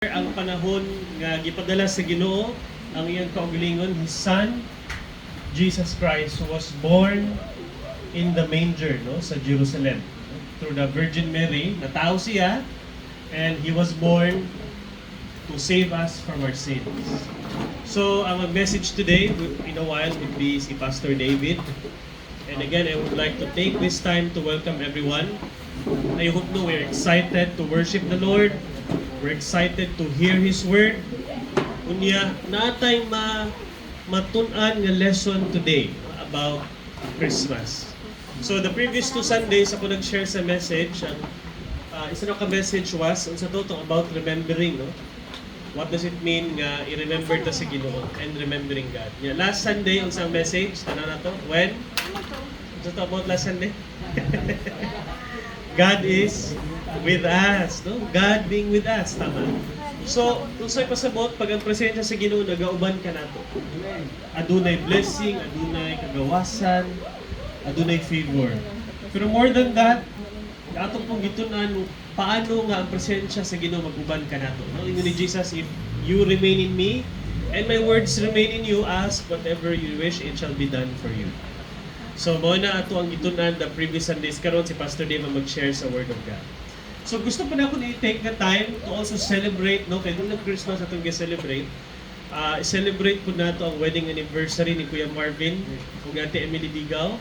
Ang panahon nga gipadala sa Ginoo ang iyang kaugalingon, His Son Jesus Christ was born in the manger, no, sa Jerusalem through the Virgin Mary. Natao siya and He was born to save us from our sins. So ang message today in a while would be si Pastor David. And again, I would like to take this time to welcome everyone. I hope no we're excited to worship the Lord. We're excited to hear His Word. Unya, natay matunan nga lesson today about Christmas. So the previous 2 Sundays, ako nag-share sa message. Ang isa na ka-message was, unsa to about remembering, no? What does it mean nga i-remember ta sa Ginoo and remembering God? Yeah, last Sunday, unsang message? Tanaw na to? When? Unsa to about last Sunday? God is with us, no? God being with us, tama. So, unsay pasabot pag ang presensya sa Ginoo nagauban ka nato. Adunay blessing, adunay kagawasan, adunay favor. Pero more than that, atong pong gitun-an paano nga ang presensya sa Ginoo mag-uban ka nato. No? Ingon ni Jesus, if you remain in me and my words remain in you, ask whatever you wish, it shall be done for you. So, mao na ato ang gitunan the previous Sundays. Karon si Pastor Dave ang mag-share sa Word of God. So, gusto pa na ako i-take na time to also celebrate, no? Kaya nung Christmas atong i-celebrate, i-celebrate po na to ang wedding anniversary ni Kuya Marvin ug Ate Emily Digaw.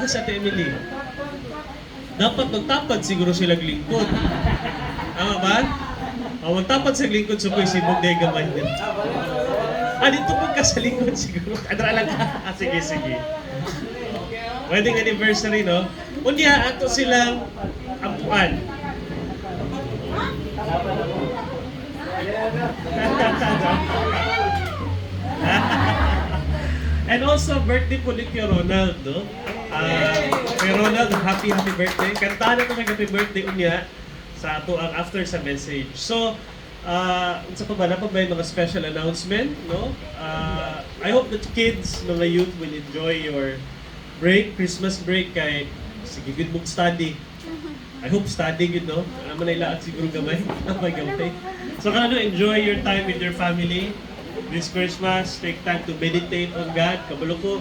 Sa Ate Emily, dapat magtapad siguro sila lingkod. Tama ba? Magtapad sa lingkod so sibog day gamay din. Dito po ka sa lingkod siguro. Adra lang. Sige, sige. Wedding anniversary, no? Unya, ato silang ampuan. And also, birthday po ni Kuya Ronald, no? Kuya Ronald, happy birthday. Kantahan na ito happy birthday unya sa ato ang after sa message. So, unsa pa ba? Napag ba yung mga special announcement, no? I hope that kids, mga youth will enjoy your break, Christmas break kay sige good book study. I hope study good, no? Alam mo na ilaat siguro gamay. Gamay. So kanano enjoy your time with your family this Christmas. Take time to meditate on God. Kabalo ko,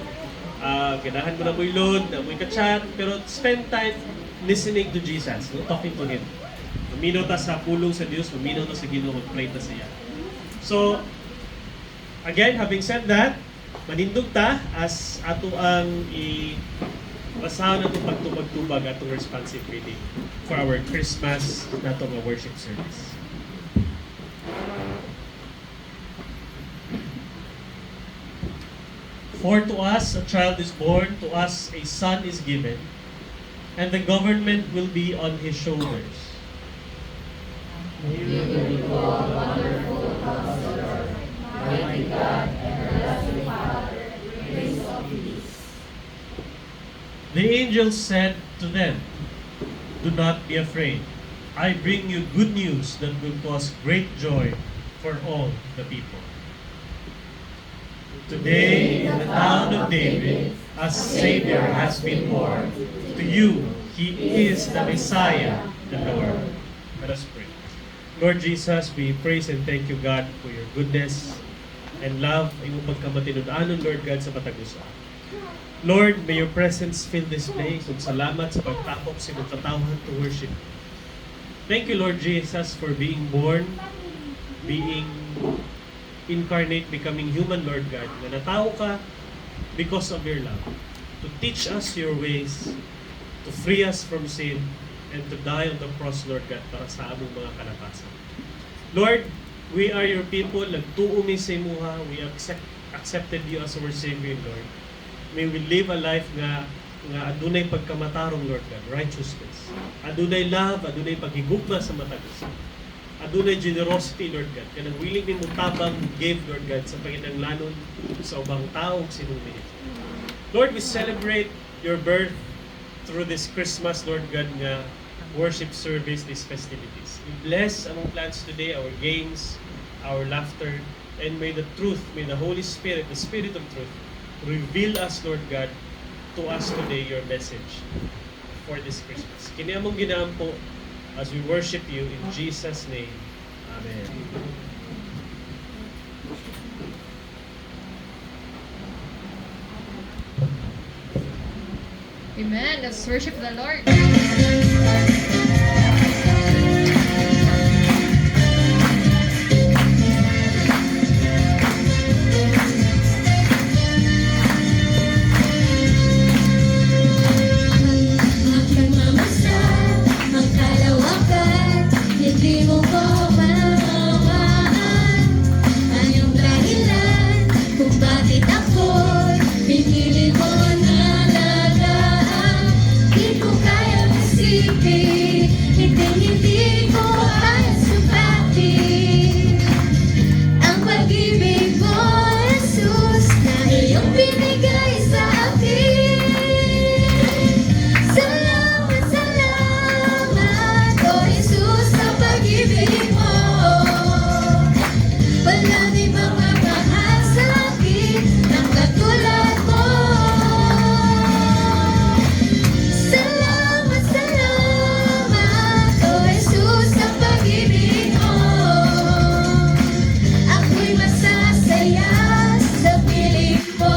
ganahan mo na mo ilod, na mo ka-chat, pero spend time listening to Jesus, no? Talking to Him. Maminaw ta sa pulong sa Dios, maminaw ta sa Ginoo, mag-pray ta sa iya. So, again, having said that, manindog ta as ato ang basahan nato pagtubag-tubag atong responsive reading for our Christmas nato nga worship service. For to us a child is born, to us a son is given, and the government will be on His shoulders. He will be called Wonderful Counselor, Mighty God, Everlasting Father, Prince of Peace. The angel said to them, "Do not be afraid. I bring you good news that will cause great joy for all the people. Today, in the town of David, a Savior has been born. To you, He is the Messiah, the Lord." Let us pray. Lord Jesus, we praise and thank you, God, for your goodness and love. Iyong pagkamatinud-anon, Lord God, sa patagusa. Lord, may your presence fill this place. Ug salamat sa pagtapok sa imong katawan to worship. Thank you, Lord Jesus, for being born, being incarnate, becoming human, Lord God. Na natao ka because of your love. To teach us your ways, to free us from sin, and to die on the cross, Lord God, para sa among mga kalakasan. Lord, we are your people. Nagtuo mi sa imuha. We accepted you as our Savior, Lord. May we live a life nga adunay pagkamatarong, Lord God, righteousness. Adunay love, adunay paghigugma sa matagos. Adunay generosity, Lord God. Kanang willing din mo tabang give, Lord God, sa panginanglanon sa ubang tao ug sinumili. Lord, we celebrate your birth through this Christmas, Lord God, nga worship service, these festivities. We bless among plans today, our games, our laughter, and may the truth, may the Holy Spirit, the Spirit of truth, reveal us, Lord God, to us today your message for this Christmas. Kini among ginaampo as we worship you in Jesus' name. Amen. Amen. Let's worship the Lord. Magmamamasdan, magkalawakan, hindi mo ko mawawaan. Anong dahilan kung bakit ako'y pinili mo na lagaan? Di ko kayang isipin, hindi ko kaya sukatin ang pag-ibig mo, Jesus, na iyong binigay sa akin. Salamat, salamat, oh Jesus, sa pag-ibig mo. Walang ibang mamahal sa akin ng katulad mo. Salamat, salamat, oh Jesus, sa pag-ibig mo. Ako'y masasaya sa piling mo.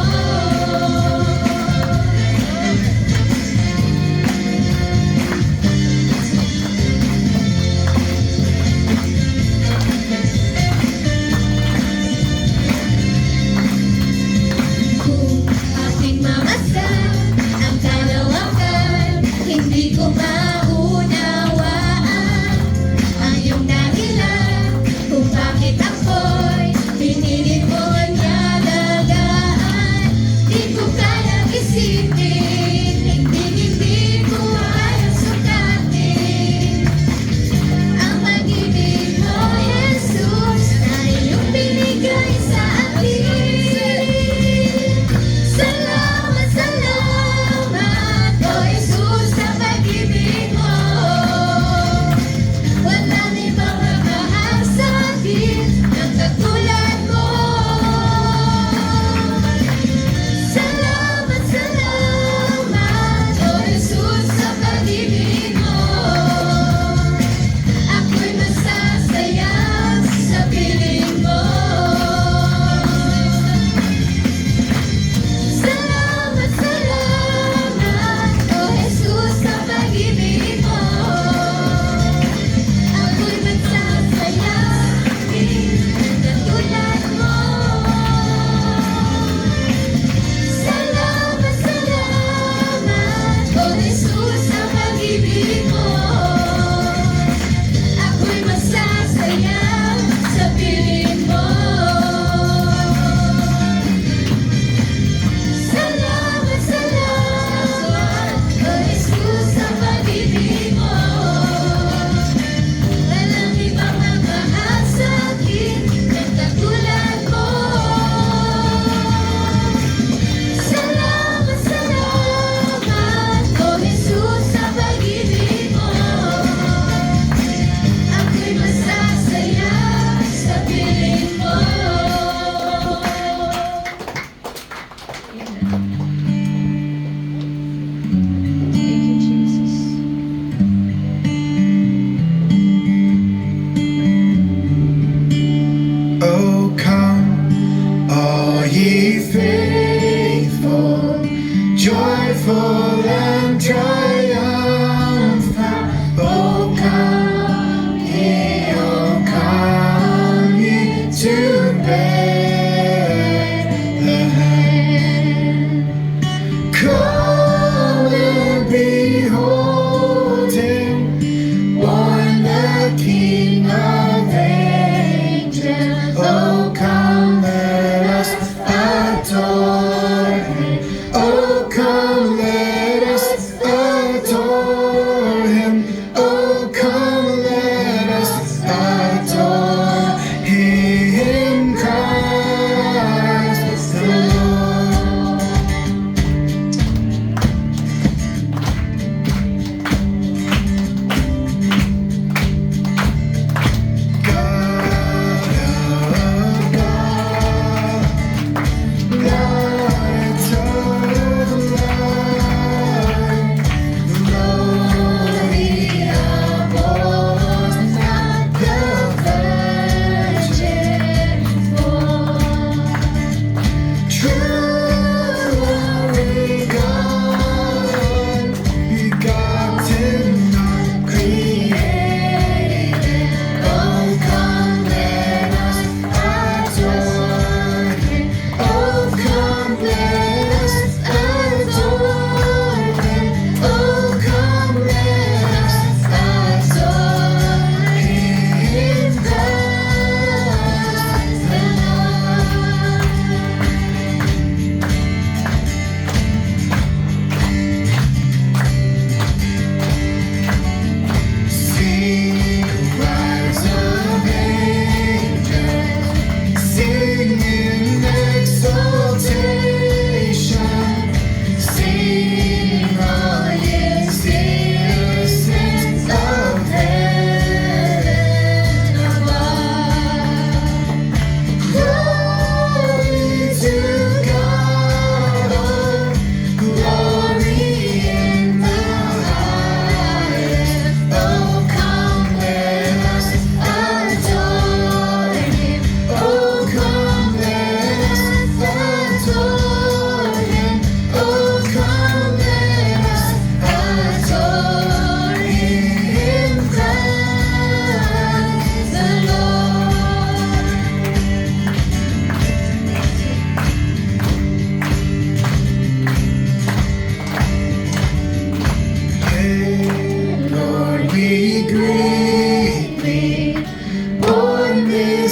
Kung aking mamasdan ang kalawakan, hindi ko maunawaan ang iyong dahilan kung bakit ako'y pinili mo niya lagaan. Di ko kayang isipin, hindi ko kayang sukatin ang pag-ibig mo, Jesus, na iyong binigay sa akin. Salamat, salamat, oh Jesus, sa pag-ibig mo. Walang ibang mamahal sa akin ng katulad mo. Salamat, salamat, oh Jesus, sa pag-ibig mo. Ako'y masasaya sa piling mo. Salamat, salamat, oh Jesus, sa pag-ibig mo. Ako'y magsasaya ng katulad mo. Salamat, salamat, oh Jesus, sa pag-ibig mo. Ako'y masasaya sa piling mo. Salamat, salamat, oh Jesus, sa pag-ibig mo. Walang ibang mamahal sa akin ng katulad mo. Salamat, salamat, oh Jesus, sa pag-ibig mo. Ako'y masasaya sa piling mo. Thank you, Jesus. Oh, come, all ye faithful, joyful and triumphant. Oh, come ye to Bethlehem. Come and behold him, born the King of angels. Oh, come, let us adore him. Oh, come, let us adore him. Oh, come, let us adore him. Christ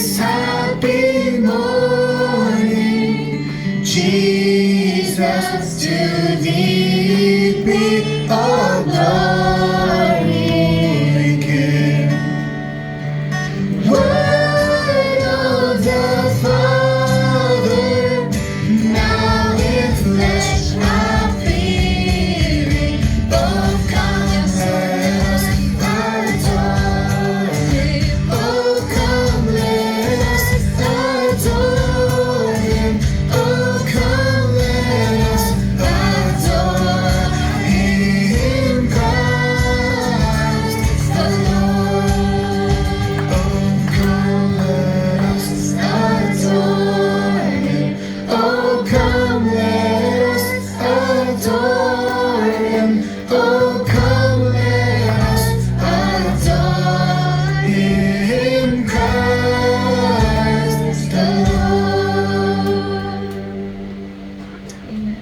this happy morning. Jesus, to thee be all glory given. Word of the Father, now in flesh appearing. Oh, come, let us adore Him. Oh, come, let us adore Him. Oh, come, let us adore Him, Christ the Lord. Oh, come, let us adore Him. Oh, come, let us adore Him. Oh, come, let us adore Him, Christ the Lord. Amen.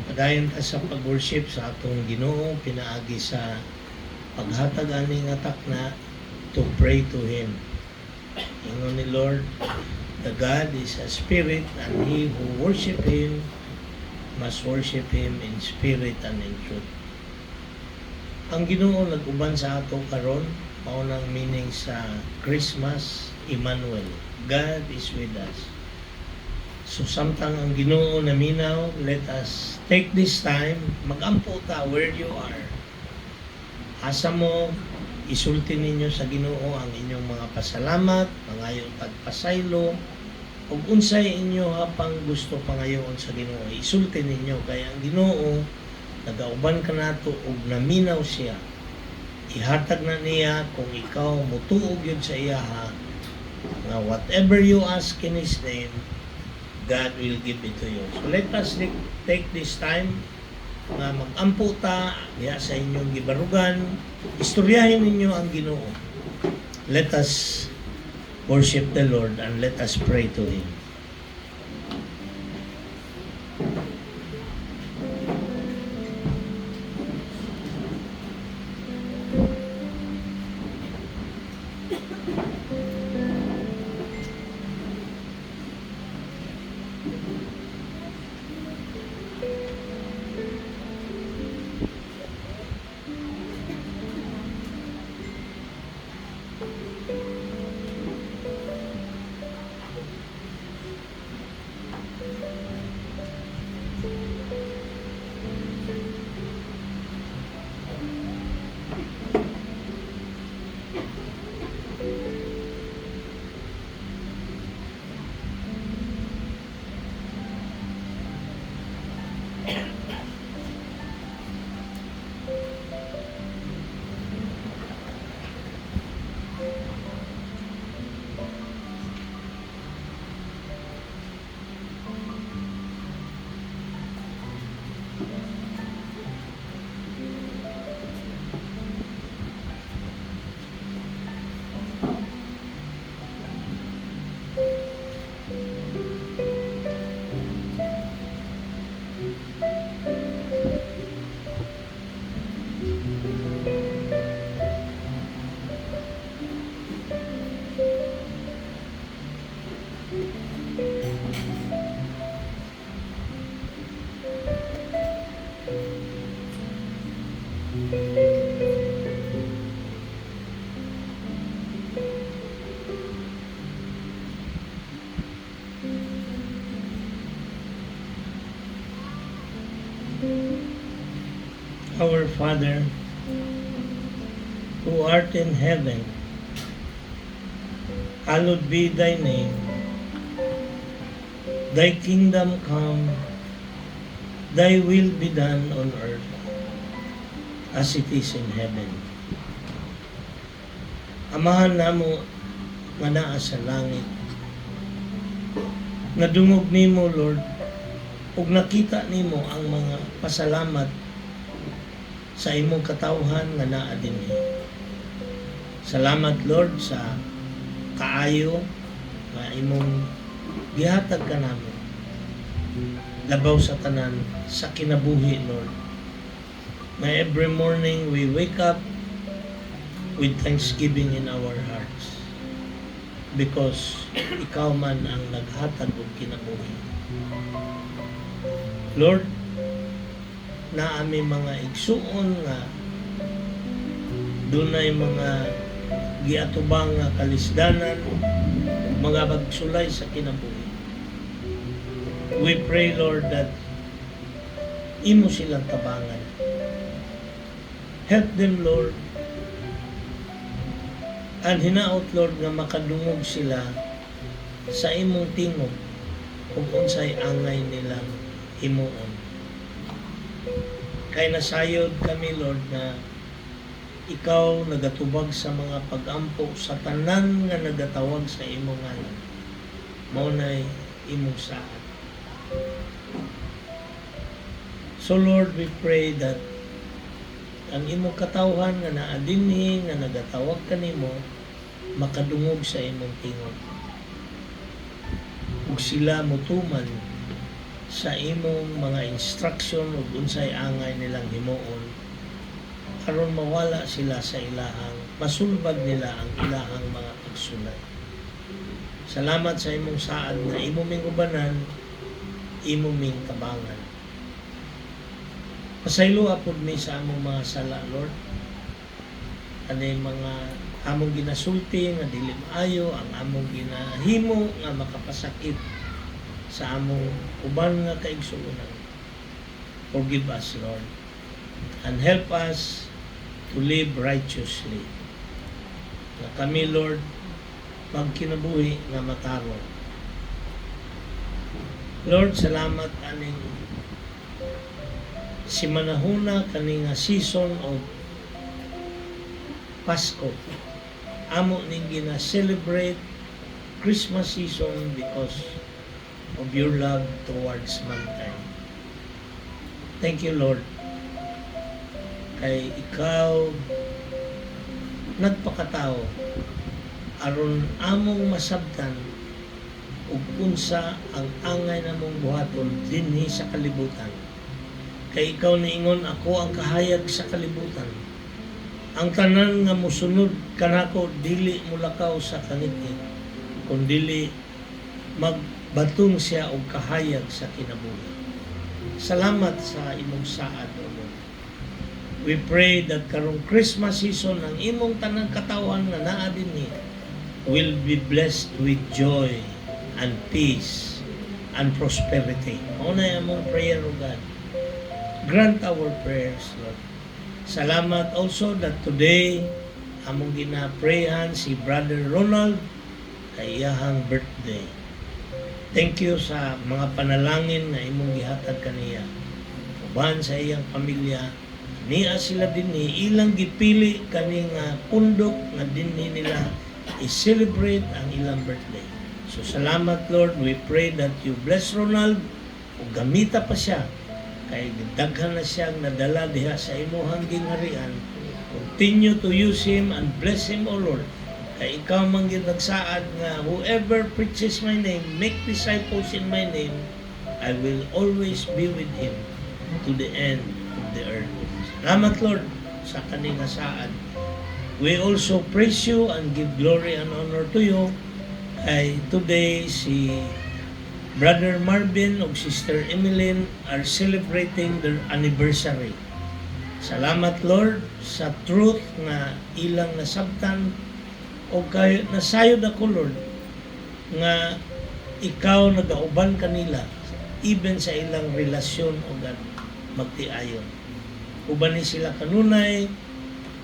Padayon ta sa pag-worship sa atong Ginoo, pinaagi sa paghatag ani nga takna to pray to Him. Ingon ni Lord, the God is a spirit, and he who worship Him must worship Him in spirit and in truth. Ang Ginoo nag-uban sa ato karon, mao nang meaning sa Christmas, Emmanuel. God is with us. So samtang ang Ginoo naminaw, let us take this time, mag-ampo ta where you are. Asa mo, isulti ninyo sa Ginoo ang inyong mga pasalamat, mangayo pagpasaylo, ug unsay inyo hapang gusto pangayoon sa Ginoo. Isulti ninyo kay ang Ginoo nagauban ka nato ug naminaw siya. Ihatag na niya kung ikaw mutuog yun sa iya nga whatever you ask in His name, God will give it to you. So let us take this time nga mag-ampo ta diha sa inyong gibarugan, istoryahin ninyo ang Ginoo. Let us worship the Lord and let us pray to Him. Our Father, who art in heaven, hallowed be thy name. Thy kingdom come, thy will be done on earth as it is in heaven. Amahan namo nga naa sa langit, nadungog nimo, Lord, ug nakita nimo ang mga pasalamat sa imong katawhan nga naa dinhi. Salamat, Lord, sa kaayo nga imong gihatag kanamo labaw sa tanan sa kinabuhi, Lord. May every morning we wake up with thanksgiving in our hearts because ikaw man ang naghatag og kinabuhi. Lord, na aming mga igsuon nga dunay mga giatubang nga kalisdanan ug mga bagsulay sa kinabuhi. We pray, Lord, that imo silang tabangan. Help them, Lord. And hinaot, Lord, nga makadungog sila sa imong tingog kung unsay angay nilang himuon. Kay nasayod kami, Lord, na ikaw nagatubag sa mga pag-ampo sa tanan nga nagatawag sa imong ngalan. Mao nay imong saad. So Lord, we pray that ang imong katawhan nga naa dinhi nga nagatawag kanimo makadungog sa imong tingog. Ug sila motuman sa imong mga instruction ug unsay angay nilang himuon aron mawala sila sa ilahang masulbag nila ang ilahang mga pagsulay. Salamat sa imong saad na imo ming ubanan, imo ming tabangan. Pasaylo apod mi sa among mga sala, Lord. Kanay mga among ginasulti nga dili maayo, ang among ginahimo nga makapasakit sa among uban nga kaigsuonan. Forgive us, Lord, and help us to live righteously. Na kami, Lord, magkinabuhi nga matarong. Lord, salamat aning si manahuna kani nga season of Pasko. Amo ning gina-celebrate Christmas season because of your love towards mankind. Thank you, Lord. Kay ikaw nagpakatao aron among masabtan ug unsa ang angay namong buhaton dinhi sa kalibutan. Kay ikaw niingon, ako ang kahayag sa kalibutan. Ang tanan nga mosunod kanako dili mulakaw sa kangiti, kun dili magbatong siya og kahayag sa kinabuhi. Salamat sa imong saad, O Lord. We pray that karong Christmas season ang imong tanang katawan nga naa dinhi will be blessed with joy and peace and prosperity. Mao na among prayer, O God. Grant our prayers, Lord. Salamat also that today among ginaprayhan si Brother Ronald kay iyahang birthday. Thank you sa mga panalangin na imong gihatag kaniya. Uban sa iyang pamilya, niya sila dinhi ilang gipili kaning pundok nga dinhi nila i-celebrate ang ilang birthday. So salamat, Lord. We pray that you bless Ronald ug gamita pa siya kay daghan na siyang nadala diha sa imuhang gingharian. Continue to use him and bless him, O Lord. Kay ikaw man gyud nagsaad nga whoever preaches my name, make disciples in my name, I will always be with him to the end of the earth. Salamat, Lord, sa kaning saad. We also praise you and give glory and honor to you. Kay today si Brother Marvin ug Sister Emeline are celebrating their anniversary. Salamat, Lord, sa truth nga ilang nasabtan o kay nasayod ako, Lord, nga ikaw nagauban kanila even sa ilang relasyon o God magtiayon. Uban ni sila kanunay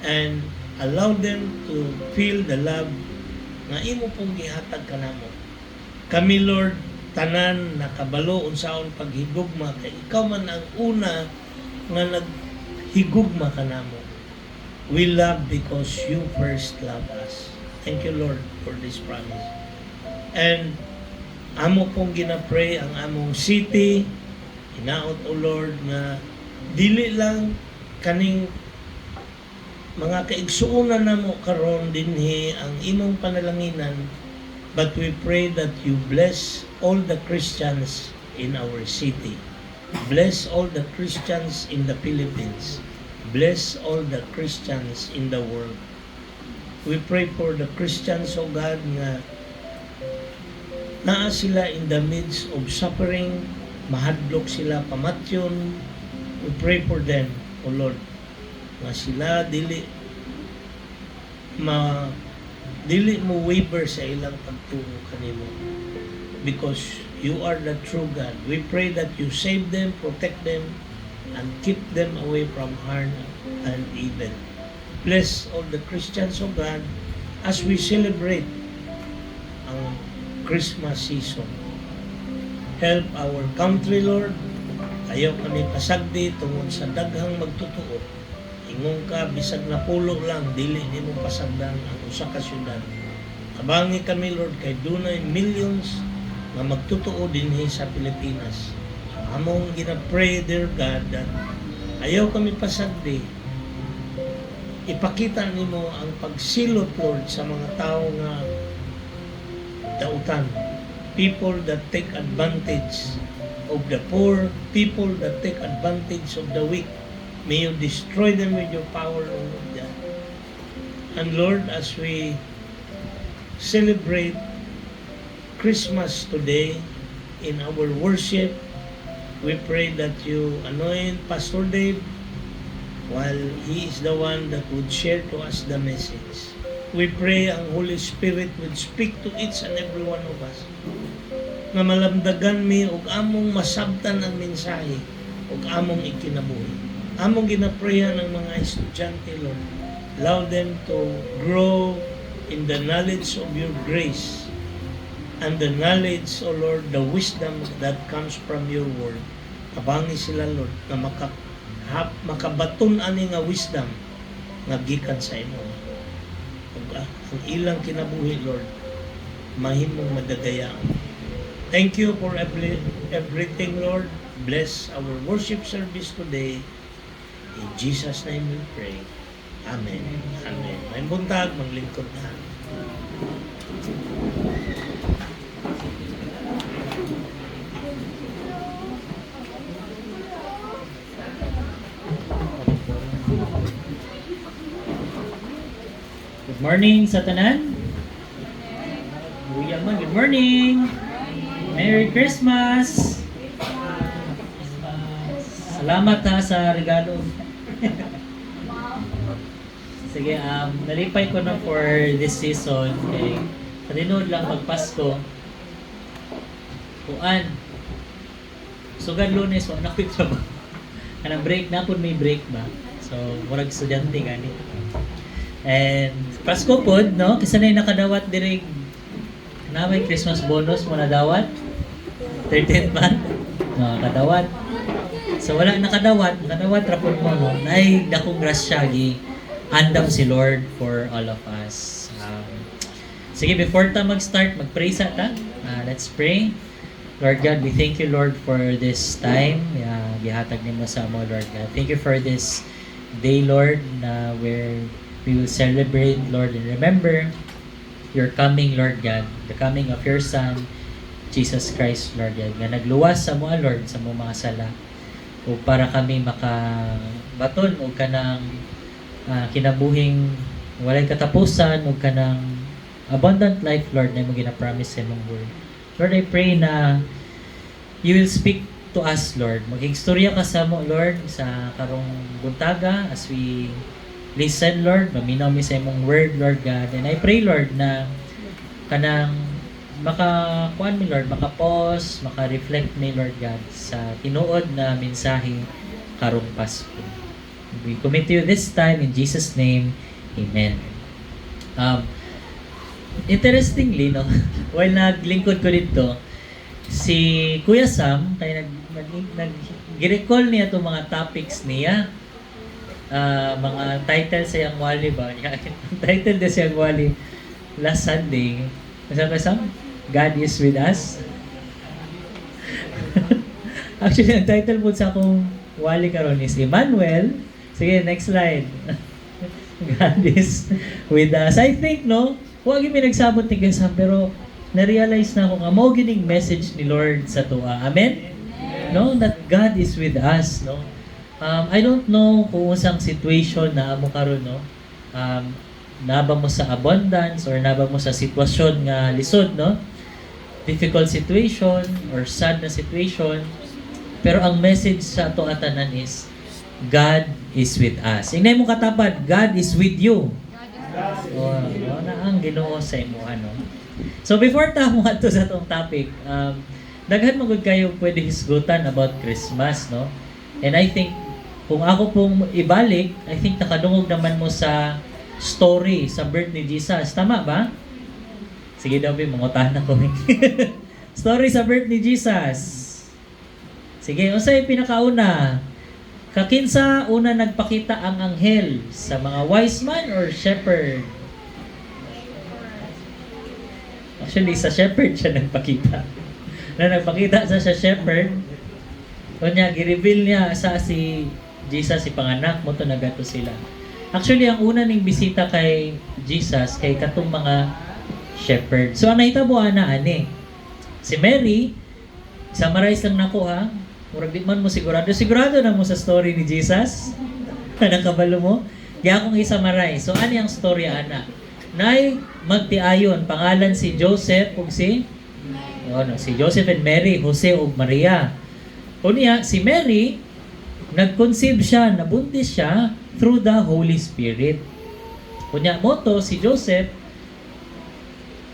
and allow them to feel the love nga imo pong gihatag kanamo. Kami, Lord, tanan nakabalo unsaon paghigugma kay ikaw man ang una nga naghigugma kanamo. We love because you first love us. Thank you, Lord, for this promise. And amo pong ginapray ang among city, hinaot, O Lord, nga dili lang kaning mga kaigsuonan namo karon dinhi ang imong panalanginan, but we pray that you bless all the Christians in our city. Bless all the Christians in the Philippines. Bless all the Christians in the world. We pray for the Christians, O God, nga naa sila in the midst of suffering, mahadlok sila, pamatyon. We pray for them, O Lord, nga sila dili mo waver sa ilang pagtuo kanimo, because you are the true God. We pray that you save them, protect them, and keep them away from harm and evil. Bless all the Christians of God as we celebrate ang Christmas season. Help our country, Lord. Ayaw kami pasagdi tungod sa daghang magtutuo. Ingong ka, bisag na pulo lang, dili ni mo pasagdan ang usa ka syudad. Abangi kami, Lord, kay dunay millions na magtutuo dinhi sa Pilipinas. Among gina-pray, dear God, that ayaw kami pasagdi. Ipakita nimo ang pagsilot, Lord, sa mga tao nga dautan. People that take advantage of the poor, people that take advantage of the weak. May you destroy them with your power, Lord God. And Lord, as we celebrate Christmas today in our worship, we pray that you anoint Pastor Dave while he is the one that would share to us the message. We pray ang Holy Spirit would speak to each and every one of us, na malamdagan mi og among masabtan ang mensahe og among ikinabuhi. Among ginaprayan ng mga estudyante, Lord. Allow them to grow in the knowledge of your grace and the knowledge, O Lord, the wisdom that comes from your word. Kabangi sila, Lord, na makabaton ani nga wisdom nga gikan sa imo. Ug ang ilang kinabuhi, Lord, mahimong madagayaan. Thank you for everything, Lord. Bless our worship service today. In Jesus' name we pray. Amen. Amen. May buntag, maglingkod na. Good morning sa tanan. Good morning. Merry Christmas. Salamat ha sa regalo. Sige, nalipay ko na for this season. Okay. Kalinod lang magpasko. Kuan. Sugad Lunes, wala na ko yung trabaho. Kanang break na po, may break ba? So, murag estudyante gani. And Pasko po, no? Kisa na yung nakadawat direct na may Christmas bonus mo nadawat. 13th month. No, kadawat. So wala nakadawat rapon mo, no? Nay dakong grasya gi andam si Lord for all of us. Sige, before ta mag-start, mag-pray sa ta. Let's pray. Lord God, we thank you, Lord, for this time. Gihatag nimo sa mo, Lord God. Thank you for this day, Lord, where we will celebrate, Lord, and remember your coming, Lord God, the coming of your Son, Jesus Christ, Lord God, nga nagluwas sa mga, Lord, sa mga sala, o para kami makabaton o kanang kinabuhing walay katapusan o kanang abundant life, Lord, na mo gina-promise sa mong word. Lord, I pray na you will speak to us, Lord. Mag-istorya ka sa mo, Lord, sa karong buntaga as we listen, Lord. Maminaw mi sa imong word, Lord God. And I pray, Lord, na kanang makakuan mi, Lord, maka-pause, maka-reflect mi, Lord God, sa tinuod na mensahe karong Pasko. We commit to you this time in Jesus' name. Amen. Interestingly, no, while naglingkod ko dito, si Kuya Sam, kaya nag-recall niya itong mga topics niya, mga title sa yung wali ba? Title na sa yung wali last Sunday. Masama Sam? God is with us. Actually, ang title po sa akong wali karon is Emmanuel. Sige, next slide. God is with us. I think, no, huwag yung nagsabot ni Kuya Sam, pero na-realize na ako nga mo gining message ni Lord sa tuwa. Amen? No, that God is with us, no. I don't know kung usang situation na amo karon no. Naba mo sa abundance or naba mo sa sitwasyon nga lisod no. Difficult situation or sad na situation. Pero ang message sa ato atanan is God is with us. Ingay mo katapat, God is with you. Na ang Ginoo sa imo ano. So before ta mo ato sa atong topic, daghan mo gud kayo pwede hisgutan about Christmas no. And I think kung ako pong ibalik, I think nakadungog naman mo sa story sa birth ni Jesus. Tama ba? Sige daw, mangutan ako. Story sa birth ni Jesus. Sige, unsay pinakauna? Kakinsa una nagpakita ang anghel sa mga wise man or shepherd? Actually, sa shepherd siya nagpakita. Nagpakita sa shepherd. Kunya, gireveal niya sa si Jesus, si panganak mo to nagato sila. Actually, ang una ning bisita kay Jesus kay katong mga shepherd. So, ang nahitabuan na ani. Si Mary, summarize lang nako ha. Murag di man mo sigurado. Sigurado na mo sa story ni Jesus? Nakabalo mo? Kaya akong i-summarize. So, ano yung story, ana? Nay, magtiayon. Pangalan si Joseph ug si Joseph and Mary, Jose ug Maria. Unya, si Mary, nag-conceive siya, nabuntis siya through the Holy Spirit. Unya, moto, si Joseph,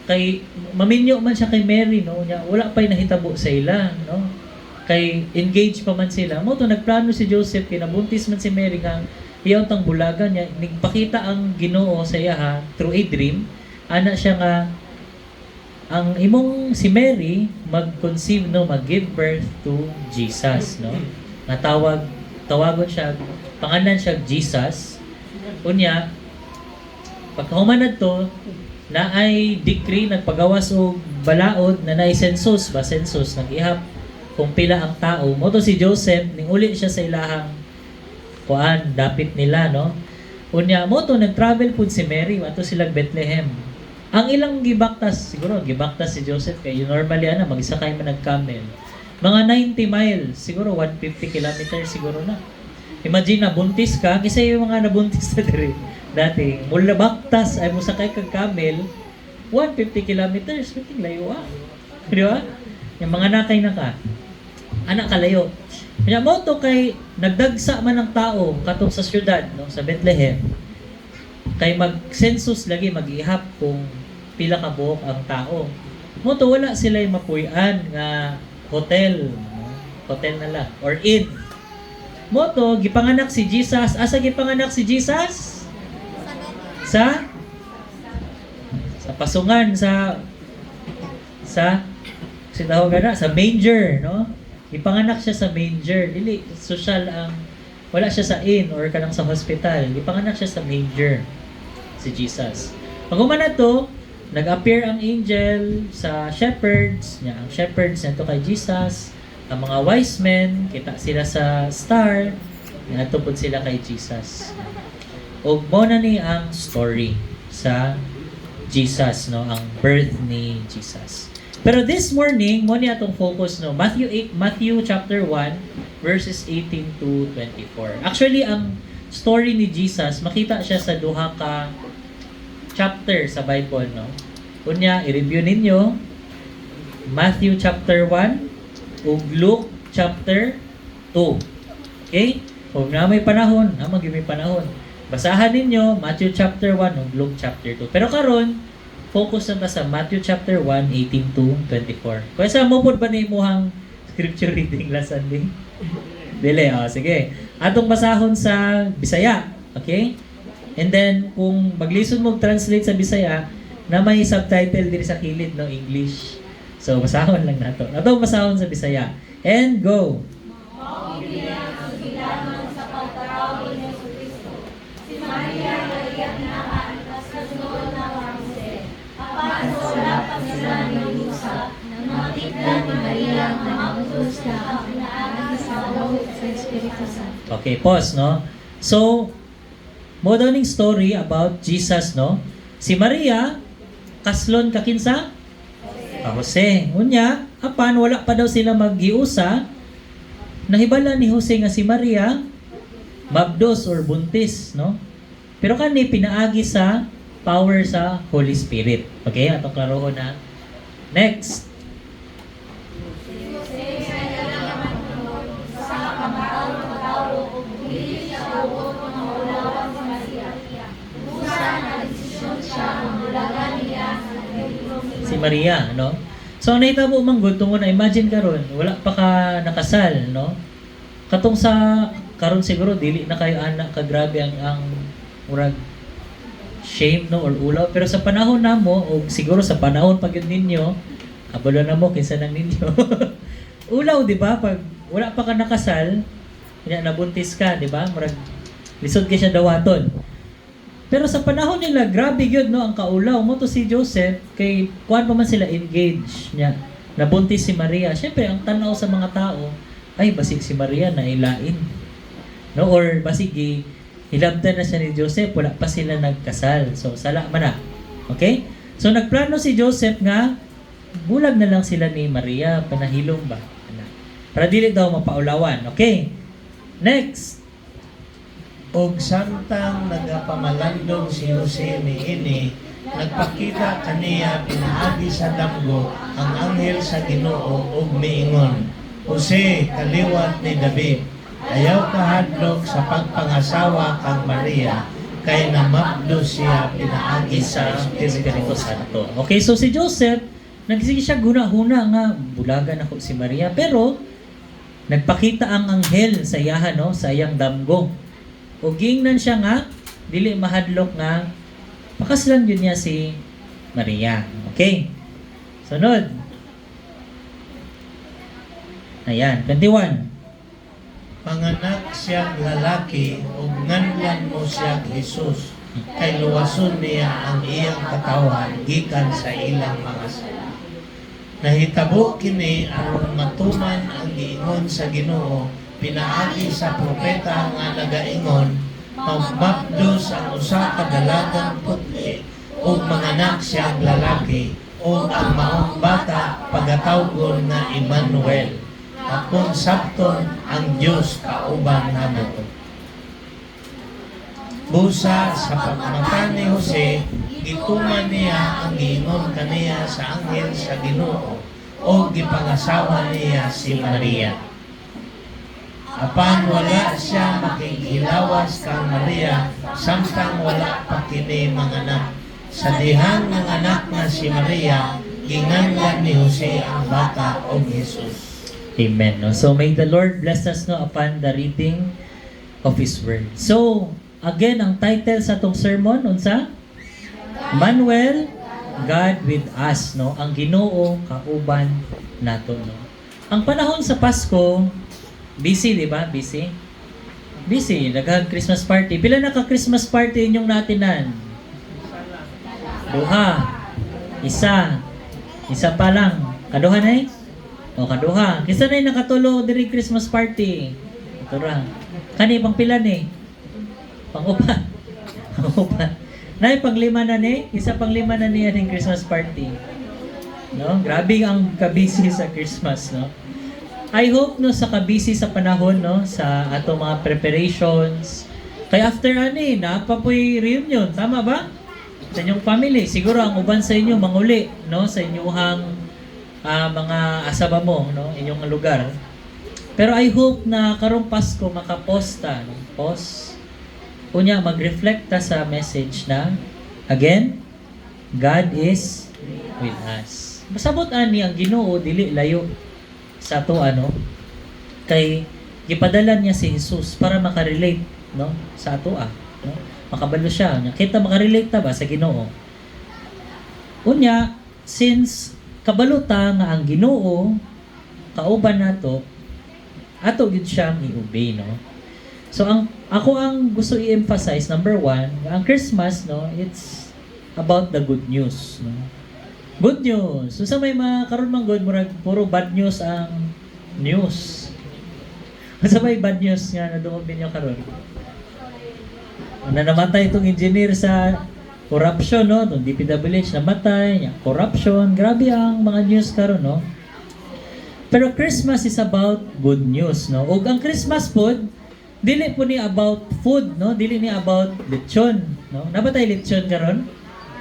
kay maminyo man siya kay Mary no nya wala pay nahitabo sa ila no kay engaged pa man sila mo to nagplano si Joseph kay nabuntis man si Mary nga iyaw tang bulagan niya nigpakita ang Ginoo sa iya ha through a dream ana siya nga ang imong si Mary mag-conceive no mag-give birth to Jesus no tawagon siya pangalan siya Jesus unya pagkahuman adto na ay decree nagpagawas og balaod na naay census nag-ihap kung pila ang tao mo to si Joseph ning uli siya sa ilahang kuan dapit nila no unya mo to nag-travel pud si Mary ato sila Bethlehem ang ilang gibaktas siguro gibaktas si Joseph kay normally ana magsakay man nag-camel mga 90 miles siguro 150 kilometers siguro na imagine na buntis ka kasi yung mga nabuntis na diri dati mula baktas ay mo sakay kag camel 150 kilometers kuting layo di ba yung mga nakay na ka anak kalayo kaya mo to kay nagdagsa man ng tao katong sa syudad no sa Bethlehem kay mag-census lagi mag-ihap kung pila ka buok ang tao mo to wala sila mapuy-an nga hotel na lang or inn mo to gipanganak si Jesus asa gipanganak si Jesus sa pasungan sa tawag na sa manger no ipanganak siya sa manger dili social ang wala siya sa inn or kanang sa hospital ipanganak siya sa manger si Jesus paghuman to nag-appear ang angel sa shepherds niya ang shepherds nito kay Jesus ang mga wise men kita sila sa star natupod sila kay Jesus o mo na ni ang story sa Jesus no ang birth ni Jesus pero this morning mo ni atong focus no Matthew chapter 1 verses 18 to 24 actually ang story ni Jesus makita siya sa duha ka chapter sa Bible no unya i-review ninyo Matthew chapter 1 ug Luke chapter 2 okay kung na may panahon may panahon basahan ninyo Matthew chapter 1 ug Luke chapter 2. Pero karon focus na ta sa Matthew chapter 1 18 to 24. Kaya sa mo pud ba ni imuhang scripture reading last Sunday? Dili sige. Atong basahon sa Bisaya, okay? And then kung maglisod mo translate sa Bisaya, na may subtitle diri sa kilid no English. So basahon lang nato. Atong basahon sa Bisaya. And go. Okay, pause, no? So, mo daw ning story about Jesus, no? Si Maria, kaslon kakinsa? Jose. Unya, apan wala pa daw sila maghiusa. Nahibala ni Jose nga si Maria mabdos or buntis, no? Pero kani pinaagi sa power sa Holy Spirit. Okay, ato klarohon na. Next. Si Maria, no? So nahitabo manggod tungod na imagine karon, wala pa ka nakasal, no? Katong sa karon siguro dili na kayo anak ka grabe ang murag shame no or ulaw, pero sa panahon namo o siguro sa panahon pag yun ninyo abalo na mo kinsa nang ninyo. Ulaw, di ba? Pag wala pa ka nakasal, kanya nabuntis ka, di ba? Murag lisod ka siya dawaton. Pero sa panahon nila, grabe yun, no? Ang kaulaw mo to si Joseph, kay kuwan pa man sila engaged niya. Nabuntis si Maria. Siyempre, ang tanaw sa mga tao, ay, basig si Maria na ilain. No? Or basig, hilabdan na siya ni Joseph, wala pa sila nagkasal. So, sala man na. Okay? So, nagplano si Joseph nga, bulag na lang sila ni Maria, panahilom ba? Para dili daw mapaulawan. Okay? Next. Og samtang nagapamalandong si Jose niini, nagpakita kaniya pinaagi sa damgo ang anghel sa Ginoo ug miingon, Jose, kaliwat ni David, ayaw kahadlok sa pagpangasawa kang Maria, kay namabdo siya pinaagi sa Espiritu Santo. Okay, so si Joseph, nagsige siya guna-huna nga, bulagan ako si Maria, pero nagpakita ang anghel sa iyahan, no, sa iyang damgo. O gingnan siya nga, dili mahadlok nga, pakaslan yun niya si Maria. Okay. Sunod. Ayan, 21. Panganak siyang lalaki ug nganlan mo siyang Jesus, kay luwason niya ang iyang katawan gikan sa ilang mga sala. Nahitabo kini aron matuman ang giingon sa Ginoo pinaagi sa propeta nga nagaingon, mababdos ang usa ka dalagang putli ug manganak siyang lalaki ug ang maong bata pagatawgon nga Emmanuel. Akong sabton ang Dios kauban namo. Busa sa pagmata ni Jose, gituman niya ang giingon kaniya sa anghel sa Ginoo o gipangasawa niya si Maria. Apan wala siya makikilawas kang Maria, samtang wala pa kini manganak. Sa dihang ng anak na si Maria, ginganlan ni Jose ang bata o Jesus. Amen. No? So may the Lord bless us no upon the reading of His Word. So, again, ang title sa itong sermon, unsa? Manuel, God with us. No? Ang Ginoo, kauban nato. No? Ang panahon sa Pasko, busy, di ba? Busy. Busy. Nag-Christmas party. Pila na ka-Christmas party inyong natinan? Duha. Isa. Isa pa lang. Kaduha na eh? O, kaduha. Kisa na yung nakatulo diri Christmas party? Ito ra. Kani, pang pila ni? Pang-upat. Pang-upat. Na pang-lima na ni? Isa pang-lima na niya ng Christmas party. No? Grabe ang kabisi sa Christmas, no? I hope no sa kabisi sa panahon no sa ato mga preparations. Kay after ani napapoy reunion, tama ba? Sa inyong family, siguro ang uban sa inyo manguli no sa inyong mga asaba mo no inyong lugar. Pero I hope na karong Pasko makaposta no post unya mag-reflect ta sa message na again God is with us. Masabot ani ang Ginoo dili layo sa to kay gipadala niya si Jesus para makarelate no sa ato no makabalo siya nya kita makarelate ta ba sa Ginoo unya since kabalo ta nga ang Ginoo kauban nato ato gid siyang i-obey no so ako ang gusto i-emphasize number 1 ang Christmas no it's about the good news no. Good news. So sa may mga karon man good murag puro bad news ang news. Sa may bad news nga na dumabin niyo karon. Na namatay itong engineer sa corruption no, itong DPWH namatay, corruption, grabe ang mga news karon no. Pero Christmas is about good news no. Ug ang Christmas pod dili po ni about food, no? Dili ni about lechon, no? Nabatay lechon karon?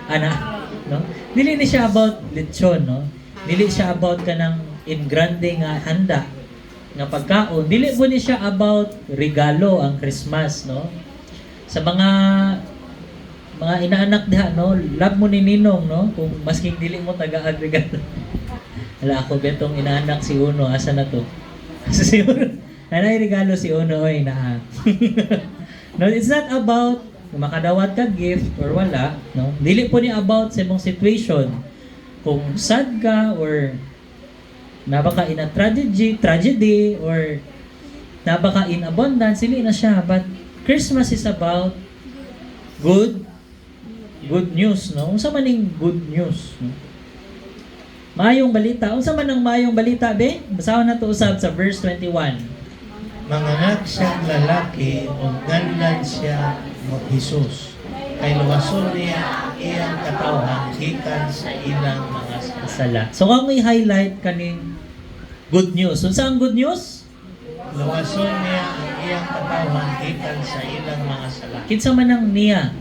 Ana, no? Dili ni siya about lechon, no? Dili siya about kanang in grande nga handa nga pagkaon. Dili po ni siya about regalo ang Christmas, no? Sa mga inaanak diha, no? Love mo ni Ninong, no? Kung masking dili mo tagaan regalo. Wala ako betong inaanak si Uno, asa na to? Si Uno. Nanay regalo si Uno, oy, naa. No, it's not about kung makadawat ka gift or wala, no? Dili po ni about sa imong situation. Kung sad ka or nabaka in a tragedy or nabaka in abundance, dili na siya. But Christmas is about good news, no? Unsa man ning good news, no? Maayong balita. Unsa man ang maayong balita, be? Basahon na to usab sa verse 21. Manganak siyang lalaki ug ganlan siya mo Jesus. Kay luwason niya ang iyang katawhan gikan sa ilang mga Sala. So kung i-highlight kaning good news. Unsa ang good news? luwason niya ang iyang katawhan gikan sa ilang mga sala. Kinsa man ang niya?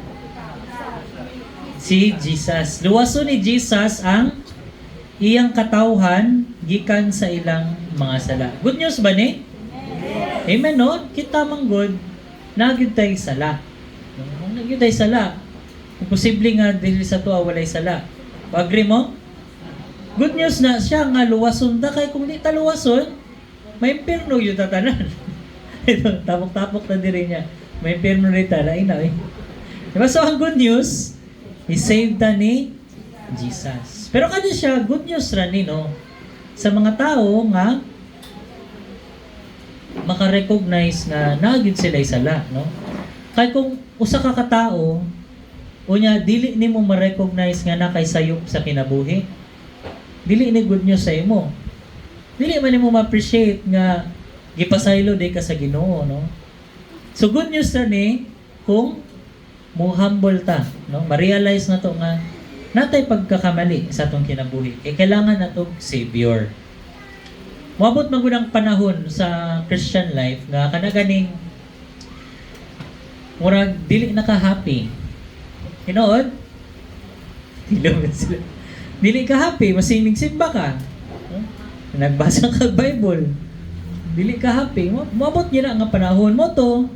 Si Jesus. Luwason ni Jesus ang iyang katawhan gikan sa ilang mga sala. Good news ba ni? Amen, no? Kita man good, nagyud tay sala. Kung nagyud tay sala, kung posible nga dili sa tuwa walay sala. Agree mo? Good news na siya nga luwason ta kay kung di ta luwason, may impierno yun tatanan. Ito, tapok-tapok na diri niya. May impierno rin ta, lain na eh. Diba? So ang good news, i-save ta ni Jesus. Pero kanya siya, good news ra ni, no? Sa mga tao nga makarecognize na nagid sila sala, no? Kay kung usa ka katao unya dili nimo ma-recognize nga na kay sayop sa kinabuhi, dili ni good news sa imo. Dili man nimo ma-appreciate nga gipasaylo day ka sa Ginoo, no? So good news ra ni kung mo humble ta, no? Ma-realize na to nga natay pagkakamali sa atong kinabuhi. Kailangan na to Savior. Moabot man gud ang panahon sa Christian life nga kanaganing murag dili naka-happy. Hinood? Dili ka happy, masinig simba ka. No? Nagbasa ka Bible. Dili ka happy. Moabot gyud nga panahon mo to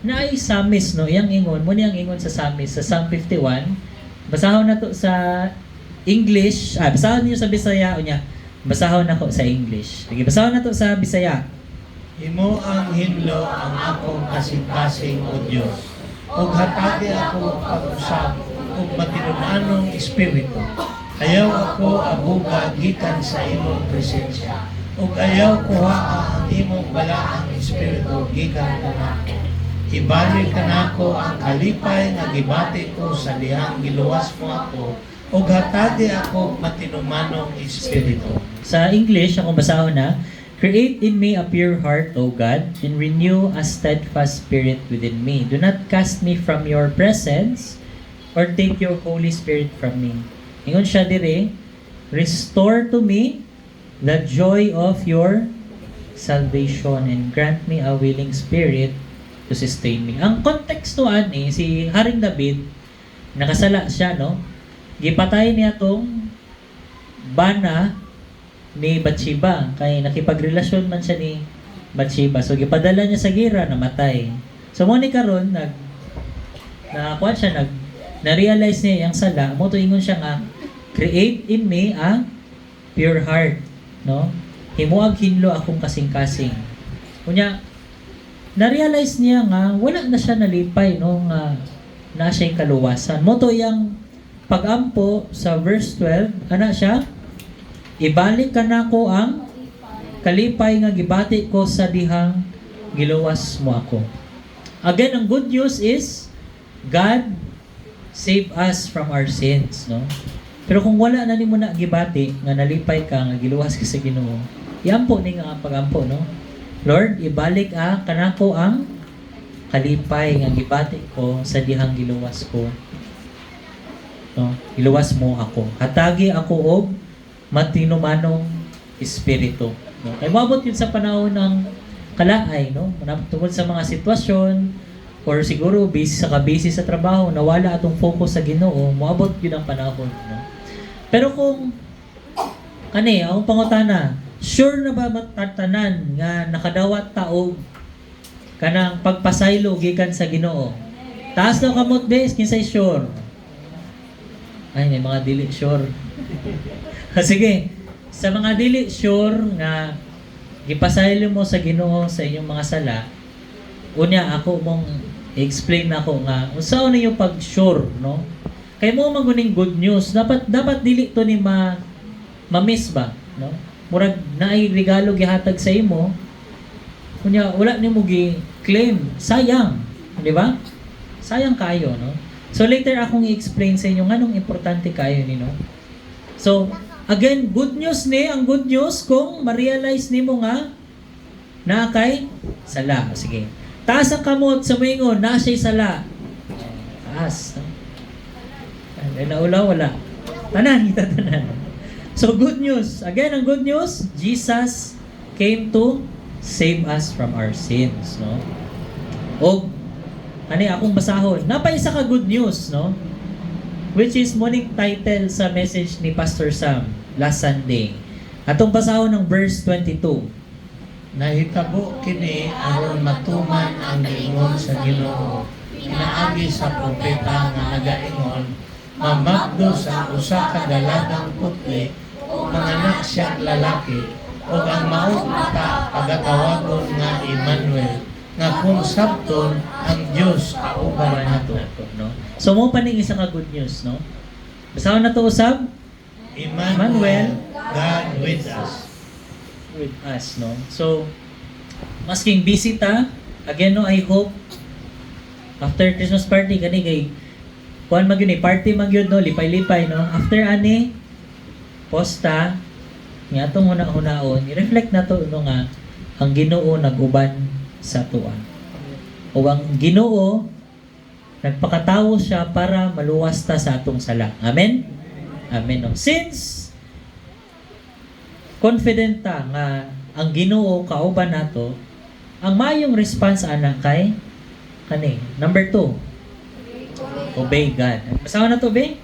na ay Psalmist, no? Iyang ingon, mo niyang ingon sa Psalmist sa Psalm 51. Basahon na to sa English. Basahon niyo sa Bisaya o niya. Basahon ako sa English. Sige, basahon na to sa Bisaya. Imo ang hinlo ang akong kasing-kasing o Diyos. Ug hatagi ako pag-usab ug matinun-anong espiritu. Ayaw ako abuga gikan sa imong presensya. Ug ayaw kuha ang imong balaang espiritu gikan kanako. Ibalik kanako ang kalipay nga gibati ko sa dihang giluwas mo ako ug hatagi ako matinumanong espiritu. Sa English, ako basahon na, create in me a pure heart, O God, and renew a steadfast spirit within me. Do not cast me from your presence or take your Holy Spirit from me. Ingon siya dire, restore to me the joy of your salvation and grant me a willing spirit to sustain me. Ang context to ani, si Haring David, nakasala siya, no? Gipatay niya tong bana ni Bathsheba kay nakipagrelasyon man siya ni Bathsheba. So gipadala niya sa gira, namatay. So mo ni karon na-realize niya yung sala, mo to ingon siya nga create in me a pure heart, no? Himuag hinlo akong kasing-kasing. Kunya na-realize niya nga wala na siya nalipay, no, nga na siya'y kaluwasan. Mo to yang pagampo sa verse 12, ana siya, ibalik ka na ko ang kalipay nga gibati ko sa dihang giluwas mo ako. Again, ang good news is God save us from our sins, no? Pero kung wala na nimo na gibati nga nalipay ka nga giluwas ka sa Ginoo, iampo ni nga pagampo, no? Lord, ibalik kanako ang kalipay nga gibati ko sa dihang giluwas ko. No? Giluwas mo ako. Hatagi ako og matinumanong espiritu. No? Kay mabot yun sa panahon ng kalaay, no? Tungkol sa mga sitwasyon, or siguro busy sa trabaho, nawala atong focus sa Ginoo, moabot yun ang panahon, no? Pero kung akong pangutana, sure na ba matatanan nga nakadawat taog kanang pagpasaylo gikan sa Ginoo? Taas daw kamot bes kinsay sure. Ay, may mga dili sure. Sige, sa mga dili sure nga gipasaylo mo sa Ginoo sa inyong mga sala, unya ako mong explain nako nga unsaon na yung pag-sure, no? Kay mo maguning good news, dapat dili to ni ma-miss ba, no? Murag naay regalo gihatag sa imo, unya wala nimo gi-claim, sayang, di ba? Sayang kayo, no? So later akong i-explain sa inyo nganong importante kayo ni, no? So again, good news ni, ang good news kung ma-realize nimo nga na kay sala. Sige. Taas ang kamot sa moingon, na siya'y sala. Taas. Naula, wala. Tanan, kita tanan. So, good news. Again, ang good news, Jesus came to save us from our sins, no? O, akong basahon. Napaisa ka good news, no? Which is morning title sa message ni Pastor Sam last Sunday. Atong basahon ng verse 22. Nahitabo kini aron matuman ang giingon sa Ginoo. Pinaagi sa propeta nga nagaingon, mamagdo sa usa ka dalagang putli o manganak siya lalaki o ang maot mata pagatawagon nga Emmanuel nga kung sabton ang Dios kauban nato. No? So mo pa ning isa ka good news, no? Basahon na to usab, Emmanuel, God with us. with us, no? So, masking busy ta, again, no, I hope, after Christmas party, kani kay, kuhan mag yun party mag yun, no, lipay-lipay, no? After ani, posta, nga itong hunaon, i-reflect na to, no nga, ang Ginoo nag-uban sa tuwa. O ang Ginoo, nagpakatawo siya para maluwas ta sa atong sala. Amen? Amen, no? Since, confident ta nga ang Ginoo kauban nato, ang mayong response ana kay kani number 2, obey God. Basahan na to, obey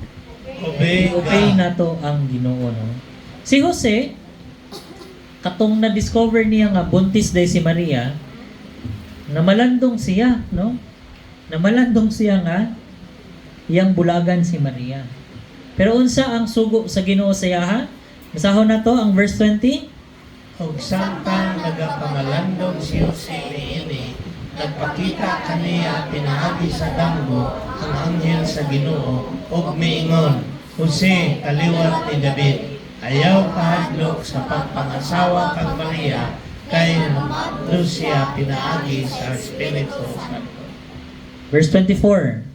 Obey God. nato ang Ginoo, no? Si Jose, katong na-discover niya nga buntis day si Maria, namalandong siya, no? Namalandong siya nga iyang bulagan si Maria. Pero unsa ang sugo sa Ginoo sa iyaha? Basahon na to ang verse 20. Og samtang nagapamalandong si Jose niini, nagpakita kaniya pinaagi sa damgo ang anghel sa Ginoo og miingon, Jose, kaliwat ni David, ayaw kahadlok sa pagpangasawa kag Maria, kay namadlo siya pinaagi sa Espiritu Santo. Verse 24.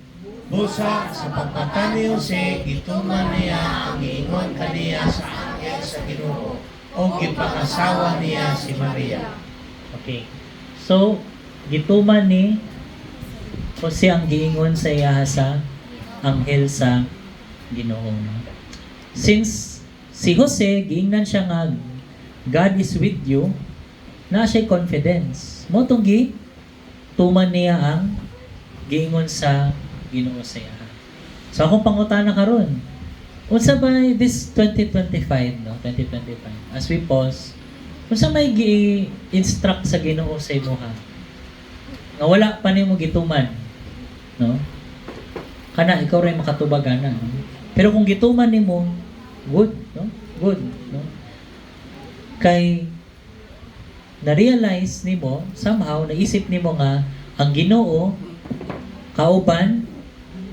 Busa sa pagpatan ni Jose, gituman niya ang giingon kaniya sa anghel sa Ginoo o gipakasawa niya si Maria. Okay. So, gituman ni Jose ang giingon sa iya sa anghel sa Ginoo. Since si Jose, giingnan siya nga God is with you, na siya confidence. Mo tong tuman niya ang giingon sa Ginoo sa iya. So akong pangutana karon, unsa ba this 2025, no? 2025. As we pause, unsa may gi-instruct sa Ginoo sa imuha? Nga wala pa nimo gituman, no? Kana ikaw ray makatubag ana, no? Pero kung gituman nimo, good, no? Good, no? Kay na-realize nimo, somehow naisip nimo nga ang Ginoo kauban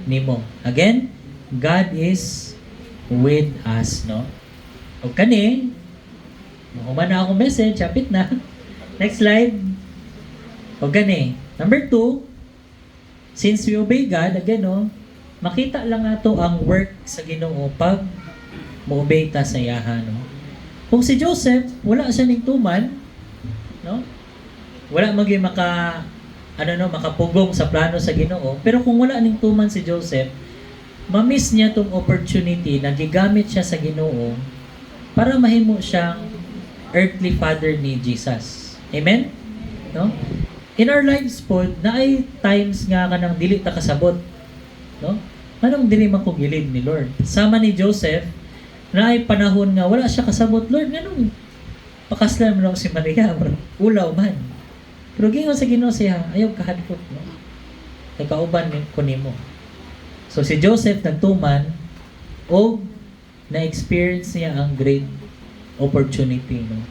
nimo. Again, God is with us, no? O kani, mahuman na akong message, apit na. Next slide. O gani, number 2, since we obey God, again, no, makita lang nato ang work sa Ginoo pag mo-obey ta sa iyaha, no? Kung si Joseph, wala siya ning tuman, no? Wala maging makapugong sa plano sa Ginoo. Pero kung wala ning tuman si Joseph, ma-miss niya tong opportunity na gigamit siya sa Ginoo para mahimo siyang earthly father ni Jesus. Amen? no? In our lives po, na ay times nga ka nang dili ta kasabot, no? Anong dili man kong gilid ni Lord? Sama ni Joseph, na ay panahon nga wala siya kasabot, Lord, ganun. Pakaslan mo lang si Maria, ulaw man. Pero gingon sa Ginoo siya, ayaw kahadkot, no? Nagkauban ko nimo. So si Joseph nagtuman o na-experience niya ang great opportunity, no?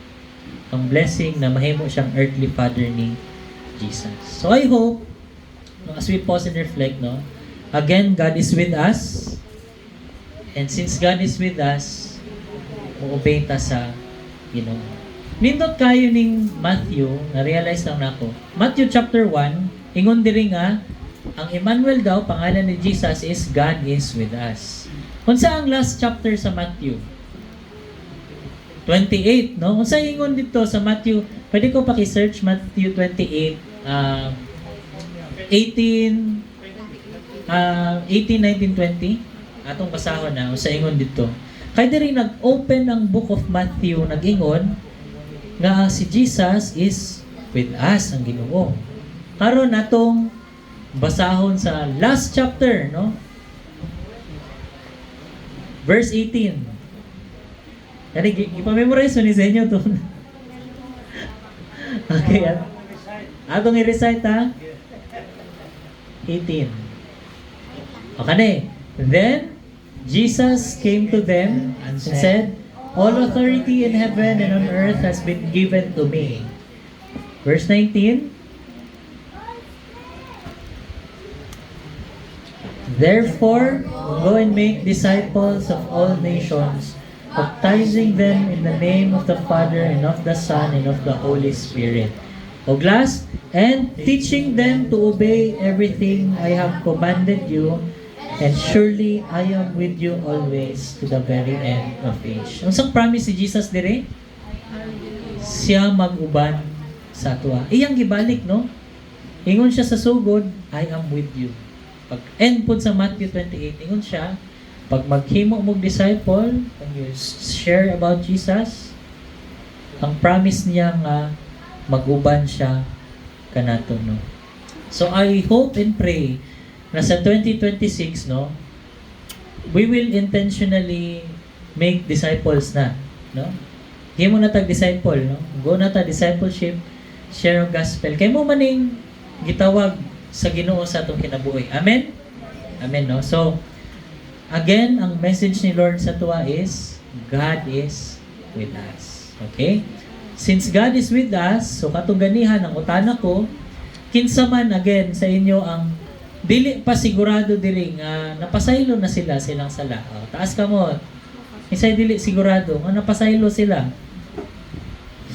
Ang blessing na mahimo siyang earthly father ni Jesus. So I hope, no, as we pause and reflect, no, again, God is with us. And since God is with us, muobey ta sa Ginoo. Nindot kayo ning Matthew, na-realize lang nako. Matthew chapter 1, ingon diri nga, ang Emmanuel daw, pangalan ni Jesus is God is with us. Unsa ang last chapter sa Matthew? 28, no? Unsa ingon dito sa Matthew? Pwede ko paki-search Matthew 28, 18, 19, 20. Atong basahon na, unsa ingon dito. Kay diri nag-open ang book of Matthew, nag-ingon nga si Jesus is with us, ang Ginoo. Karon natong basahon sa last chapter, no? Verse 18. Kani ipamemorize ni sa inyo to. Okay, atong i-recite ha. 18. Okay. Then Jesus came to them and said, all authority in heaven and on earth has been given to me. Verse 19. Therefore, go and make disciples of all nations, baptizing them in the name of the Father and of the Son and of the Holy Spirit. O last, and teaching them to obey everything I have commanded you, and surely I am with you always to the very end of age. Unsang promise si Jesus dire? Siya mag-uban sa atua. Iyang gibalik, no? Ingon siya sa sugod, I am with you. Pag end po sa Matthew 28, ingon siya, pag maghimo mong disciple, when you share about Jesus, ang promise niya nga mag-uban siya kanato, no? So I hope and pray na sa 2026, no, we will intentionally make disciples na, no? Himo na tag disciple, no? Go na ta discipleship, share ang gospel. Kay mo maning gitawag sa Ginoo sa atong kinabuhi. Amen? Amen, no? So, again, ang message ni Lord sa tuwa is, God is with us. Okay? Since God is with us, so katong ganihan, ang utana ko, kinsa man, again, sa inyo ang dili pa sigurado diri nga napasaylo na sila silang sala. Taas ka mo. Isay dili sigurado nga napasaylo sila.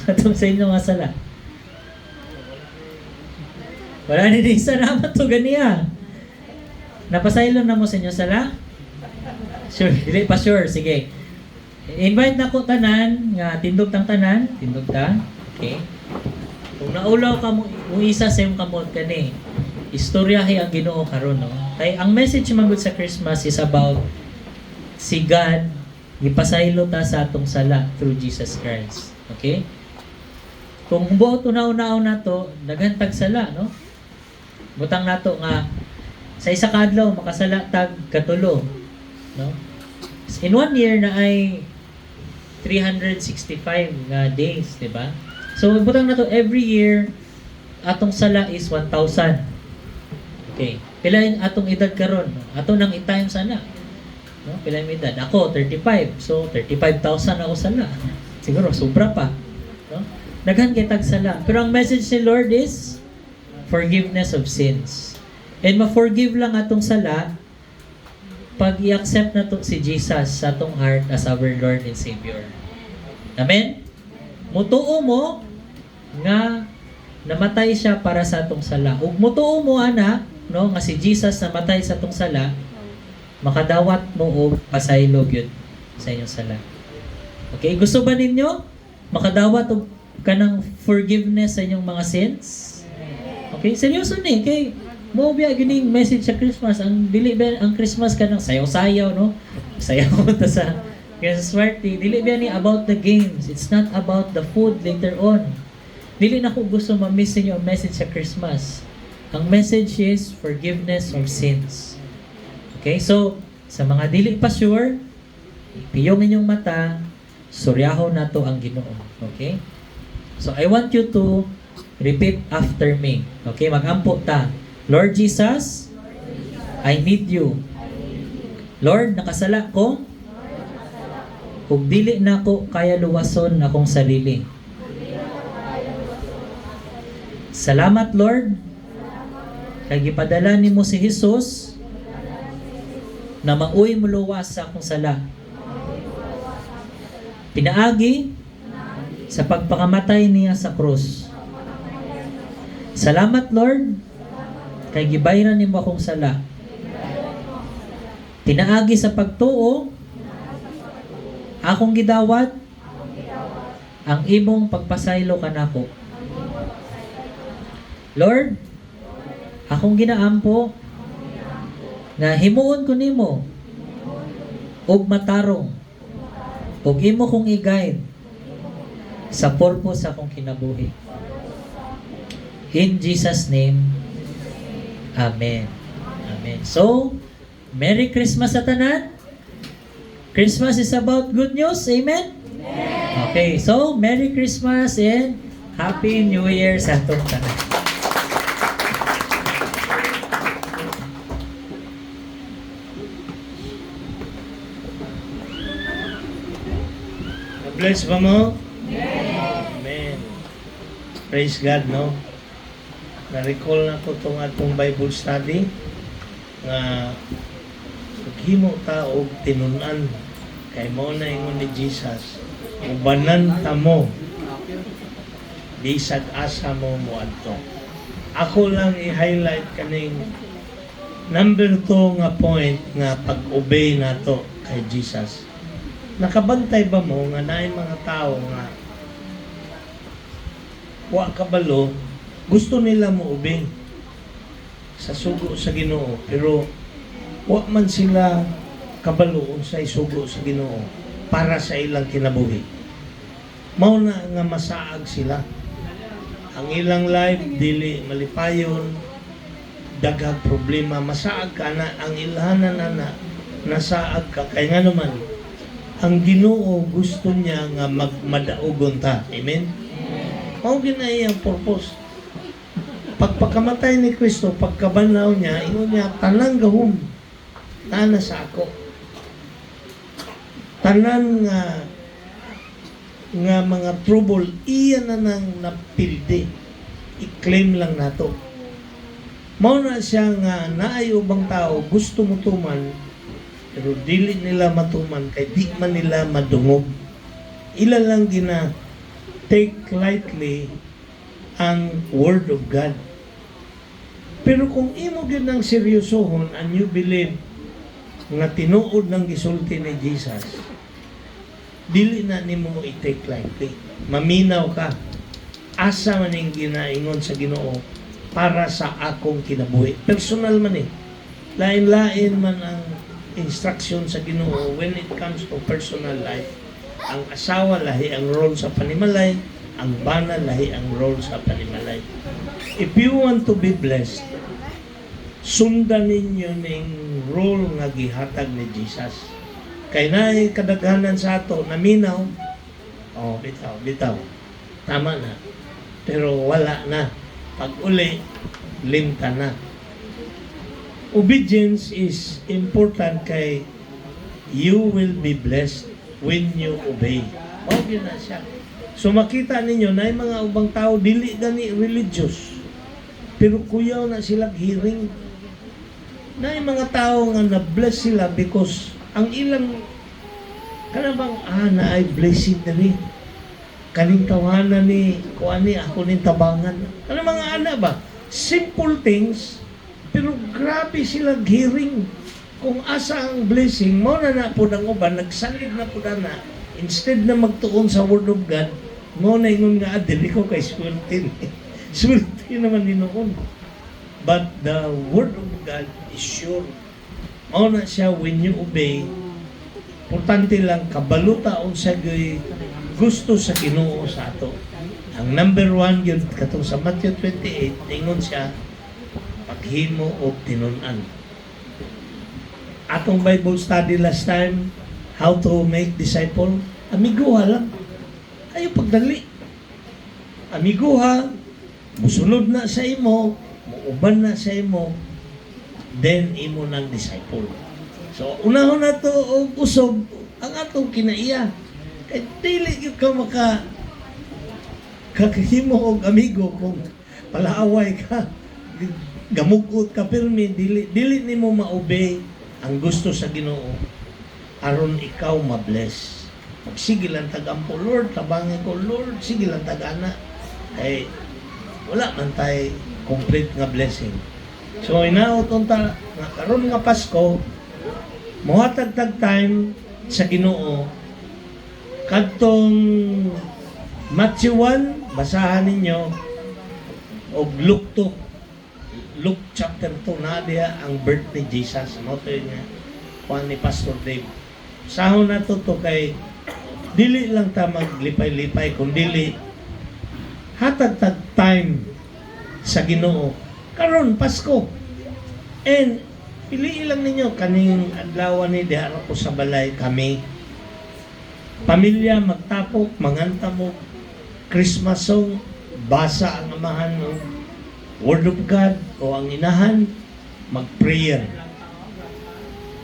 Katong sa inyo nga sala. Wala ni din salamat to ganiya. Napasaylo na mo sa inyo sala? Sure, dili pa sure. Sige. Invite na ko tanan nga tindog tang tanan, tindog ta. Okay. Kung naulaw ka mo isa sa imong kamot kani, istoryahe ang Ginoo karon, no. Kay ang message magud sa Christmas is about si God gipasaylo ta sa atong sala through Jesus Christ. Okay? Kung buot una-unaw na to, daghantag sala, no? Butang nato nga sa isa ka adlaw makasala tag katulo, no? In 1 year na ay 365 days, di ba? So butang nato every year atong sala is 1,000. Okay. Pila yung atong edad karon? Ato nang i-times ana. No? Pila yung edad? Ako 35. So 35,000 ako sala. Siguro sobra pa. No? Daghan kay tag sala. Pero ang message ni Lord is forgiveness of sins. And ma-forgive lang atong sala pag i-accept na to si Jesus sa atong heart as our Lord and Savior. Amen? Mutuo mo nga namatay siya para sa atong sala. Ug mutuo mo ana, no, nga si Jesus namatay sa atong sala, makadawat mo og pasaylo gyud sa inyong sala. Okay, gusto ba ninyo makadawat og kanang forgiveness sa inyong mga sins? Okay, seryoso ni kay mo biya gining message sa Christmas. Ang dili ba ang Christmas kanang sayaw-sayaw, no? Sayaw ta sa Christmas party. Dili biya ni about the games. It's not about the food later on. dili na ko gusto ma-miss ninyo ang message sa Christmas. Ang message is forgiveness of sins. Okay, so sa mga dili pa sure, piyong inyong mata, suryaho na to ang Ginoo. Okay? So I want you to repeat after me. Okay, magampo ta. Lord Jesus, I need you. Lord, nakasala ko. Ug dili na ko kaya luwason akong sarili. Salamat Lord, kay gipadala nimo si Jesus na mauy muluwas sa akong sala. Pinaagi sa pagpakamatay niya sa krus. Salamat Lord, kay gibayran nimo akong sala. Pinaagi sa pagtuo, akong gidawat ang imong pagpasaylo kanako. Lord, akong ginaampo nga himuon ko nimo og matarong og imo kong i-guide sa purpose sa akong kinabuhi. In Jesus' name, Amen. Amen. So, Merry Christmas sa tanan. Christmas is about good news. Amen? Okay, so Merry Christmas and Happy New Year sa atong tanan. Bless ba mo? Amen. Praise God, no? Na-recall na ko itong atong Bible study nga paghimo ta og tinunan kay mao na ingon ni Jesus, ubanan ta mo bisag asa mo moadto. Ako lang i-highlight kaning number 2 nga point nga pag-obey nato kay Jesus. Nakabantay ba mo nga naay mga tao nga wa kabalo, gusto nila mo obey sa sugo sa Ginoo, pero wa man sila kabalo unsay sugo sa Ginoo para sa ilang kinabuhi. Mao na nga masaag sila. Ang ilang life dili malipayon, daghang problema, masaag ka na, ang ilhanan na nasaag ka kay nga naman ang Ginoo gusto niya nga magmadaogon ta. Amen? Mao ginay ang purpose. Pagpakamatay ni Kristo, pagkabanaw niya, ingon niya, tanang gahom, nana sa ako. Tanan nga mga trouble, iya na nang napildi. I-claim lang nato. Mao na siya nga naay ubang tao, gusto mo tuman, pero dili nila matuman kay di man nila madungog. Ila lang gina take lightly ang Word of God. Pero kung imo gyud nang seryosohon and you believe nga tinuod ng gisulti ni Jesus, dili na nimo i-take lightly. Maminaw ka. Asa man ning ginaingon sa Ginoo para sa akong kinabuhi. Personal man eh. Lain-lain man ang instruction sa Ginoo when it comes to personal life. Ang asawa lahi ang role sa panimalay, ang bana lahi ang role sa panimalay. If you want to be blessed, sundan ninyo ning role nga gihatag ni Jesus. Kay naay kadaghanan sa ato naminaw, bitaw. Tama na. Pero wala na. Pag uli, limta na. Obedience is important kay you will be blessed when you obey. Okay na siya. So makita ninyo na yung mga ubang tao dili gani religious. Pero kuyaw na sila hearing. Na yung mga tao nga na-bless sila because ang ilang kanabang na ay blessing na rin. Kaning tawanan ni kuani ako ning tabangan. Ano mga ana ba? Simple things. Pero grabe sila hearing kung asa ang blessing mo na po ng uban, nagsalig na po na instead na magtuon sa Word of God, mo na ingon nga adil ko kay swerte. Swerte naman din noon. But the Word of God is sure. Mo na siya when you obey, importante lang kabaluta o sa gusto sa Ginoo sa ato. Ang number 1 yun, katong sa Matthew 28, ingon siya, paghimo o tinunan. Atong Bible study last time, how to make disciple, amiguha lang. Ayaw pagdali. Amiguha, musunod na sa imo, muuban na sa imo, then imo ng disciple. So, unahon na to og usog, ang atong kinaiya. Kaya dili yung ka kakahimo og amigo kung palaaway ka, gamugot ka, pero dili nimo ma-obey ang gusto sa Ginoo aron ikaw ma-bless. Magsige lang tagampo, Lord, tabangin ko, Lord, sige lang tagana. Kay wala man tay complete nga blessing. So inaoton ta nga karon nga Pasko, mohatag tag time sa Ginoo kadtong Matthew 1, basahan ninyo, o Luke 2, Luke chapter 2, na diya ang birth ni Jesus. Ano ito yun nga, kuhan ni Pastor Dave. Sahon na to kay, dili lang ta maglipay-lipay, kung dili, hatag-tag time sa Ginoo. Karon Pasko. And, piliin lang ninyo, kaning adlaw ni diha ko sa balay kami. Pamilya, magtapok, manganta mo, Christmas song, basa ang amahan ng Word of God o ang inahan, mag-prayer.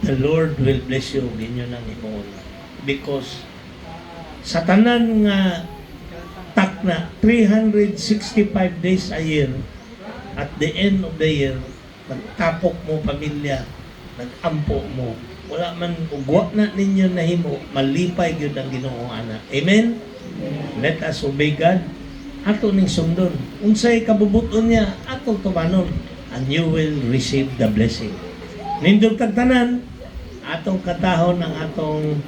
The Lord will bless you, ganyan ang imoon. Because sa tanan nga takna, 365 days a year, at the end of the year, nagtapok mo pamilya, nagampo mo, wala man ugwa na ninyo nahimo, malipay gyud ang Ginoo ana. Amen. Let us obey God. Ato ning sundon. Unsay kabubuton niya, ato tumanon, and you will receive the blessing. Nindot kag tanan, atong katahon ang atong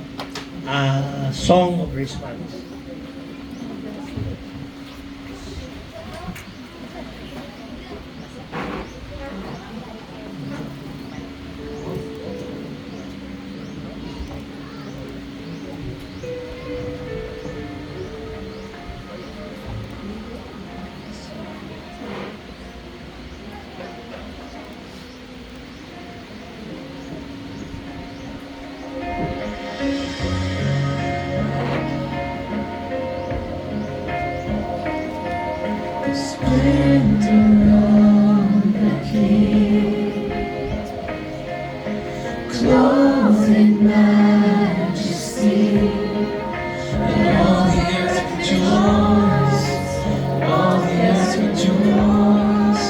song of response. Splendor of the King, clothed in majesty, and all the earth rejoices, all the earth rejoices.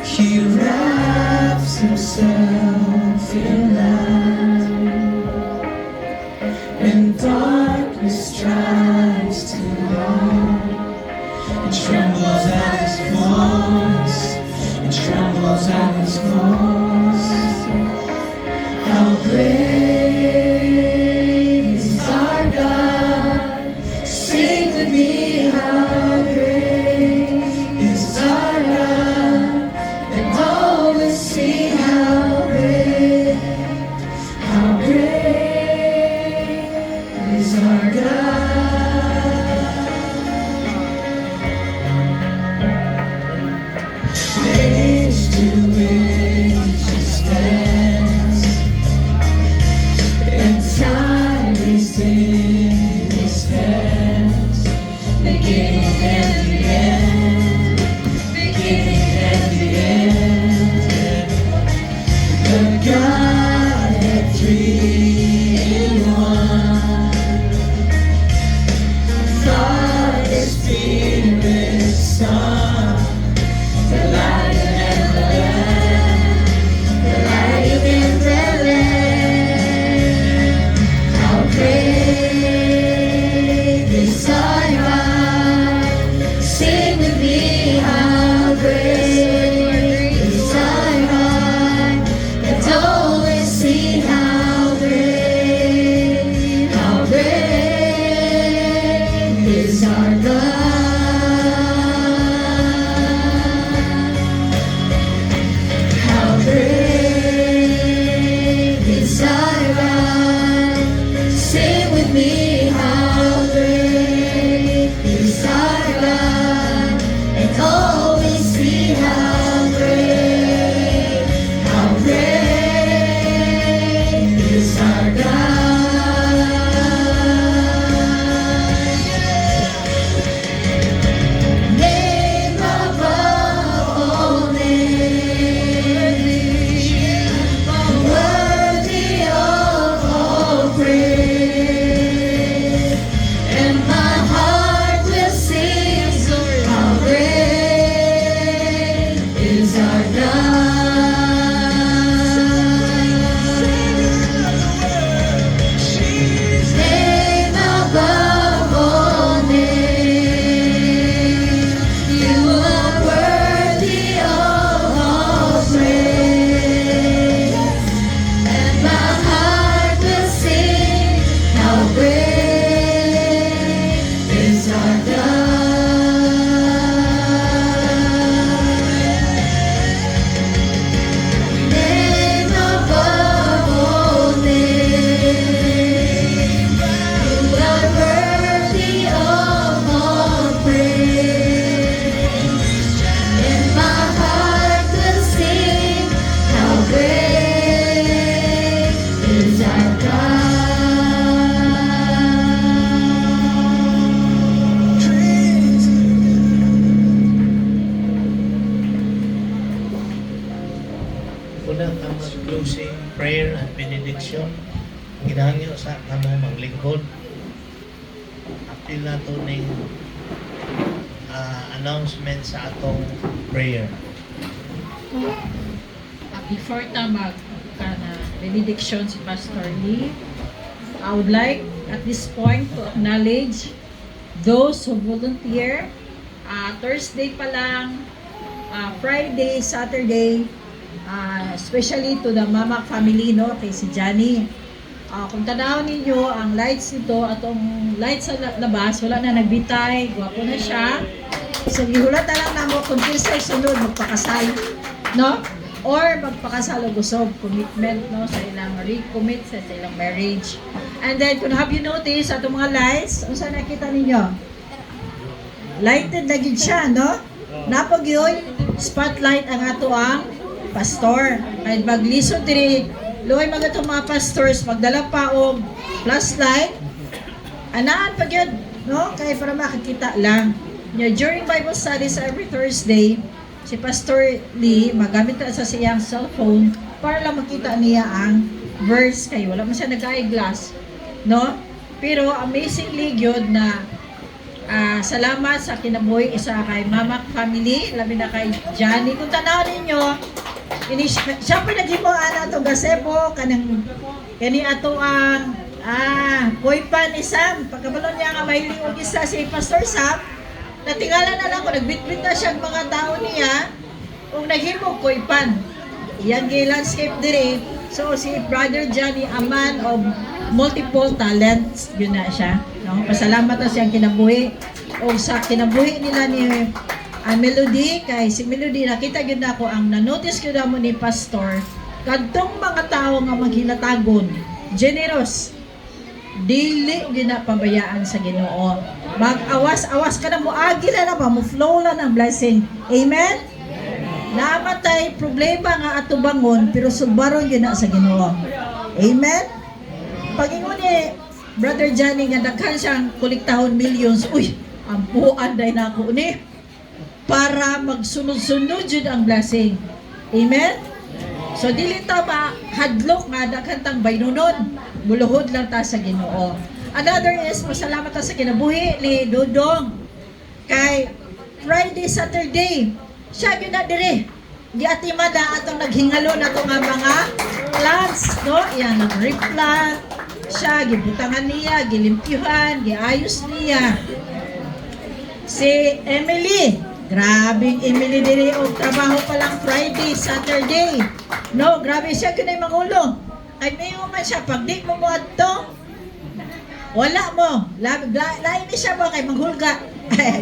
He wraps himself in light, and darkness tries to hide. It trembles at his voice. It trembles at his voice. How great is our God? Sing with me, how great is our God? And all will see how great is our God. Age to age he stands, and time is in his hands. Beginning and the end, beginning and the end. The Godhead three in one. Father, Spirit, Son. The Lion and the Lamb, the Lion and the Lamb. How great is our God? Sing with me, how great is our God? And always see how great closing prayer and benediction. Ginahangyo sa kamo maglingkod. Apil na to ning announcement sa atong prayer. Before ta mag benediction si Pastor Lee, I would like at this point to acknowledge those who volunteer. Thursday pa lang, Friday, Saturday, especially to the Mama family, no, kay si Johnny. Kung tanawin ninyo ang lights nito, atong lights sa labas, wala na nagbitay, gwapo na siya. So, ihulat na lang namo kung sa sunod, magpakasal, no? Or magpakasal o gusog, commitment, no, sa ilang recommit sa ilang marriage. And then, kung have you noticed, atong mga lights, kung saan nakita ninyo? Lighted na gid siya, no? Napag yun, spotlight ang ato ang pastor. Kahit maglisod diri, luoy mga itong mga pastors, magdala pa og flashlight. Anaan pag yun, no? Kaya para makikita lang. During Bible studies every Thursday, si Pastor Lee, magamit na sa siyang cellphone para lang makita niya ang verse. Kaya wala man siya nag-eyeglass, no? Pero amazingly good na salamat sa kinabuhi isa kay Mama family, labi na kay Johnny. Kung tanaw ninyo, siya pa naghimo ana to gasebo kanang kani ato ang boypan ni Sam. Pagkabalon niya nga mahiling og isa si Pastor Sam, natingala na lang ko nagbitbit na siya mga tao niya ug naghimo boypan. Iyang landscape diri. So si Brother Johnny, a man of multiple talents, yun na siya. No? Pasalamat na siyang kinabuhi. O sa kinabuhi nila ni Melody, kay si Melody, nakita yun na ako, ang nanotice ko na mo ni Pastor, kadtong mga tao nga maghinatagon, generous, dili yun na pabayaan sa Ginoo. Mag-awas-awas ka na mo, agila na ba, mo flow lang ng blessing. Amen? Namatay problema nga ato bangon, pero subaron yun na sa Ginoo. Amen? Pag-ingon ni Brother Johnny nga daghan siyang kolektahon millions, uy, ang puan day na ako ni para magsunod-sunod yun ang blessing. Amen? So dili ta mahadlok nga daghan tang baynunod, buluhod lang ta sa Ginoo. Another is pasalamat ta sa kinabuhi ni Dodong kay Friday, Saturday siya gyud na dire giatimada atong naghingalo nato nga mga plants, no? Yan nag-replant siya, gibutangan niya, gilimpyuhan, giayos niya. Si Emily, grabing Emily diri og trabaho pa lang Friday, Saturday. No, grabe siya kunay mangulo. Ay mayo man siya pag di mo adto. Wala mo. Lain ni siya ba kay manghulga.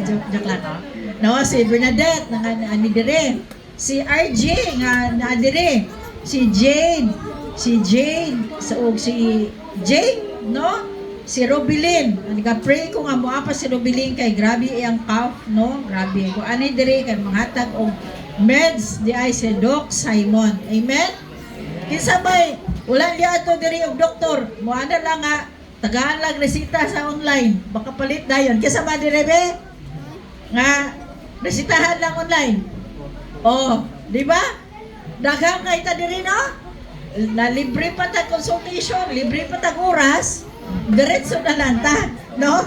joke lang ha. No, si Bernadette nga ani dire. Si RJ nga na dire. Si Jane, so si Jane, no? Si Robilyn, nag-pray ko nga moapa si Robilyn kay grabe iyang cough, no? Grabe. Kung anay dire kay manghatag og meds di ay si Doc Simon. Amen? Kinsa may wala liya ato dire og doktor, moana lang nga tagaan lang resita sa online. Baka palit dayon. Kinsa man dire be? Nga resitahan lang online. Oh, di ba? Daghang nga ita diri no? Na libre pa ta consultation, libre pa ta oras, diretso na lang ta, no?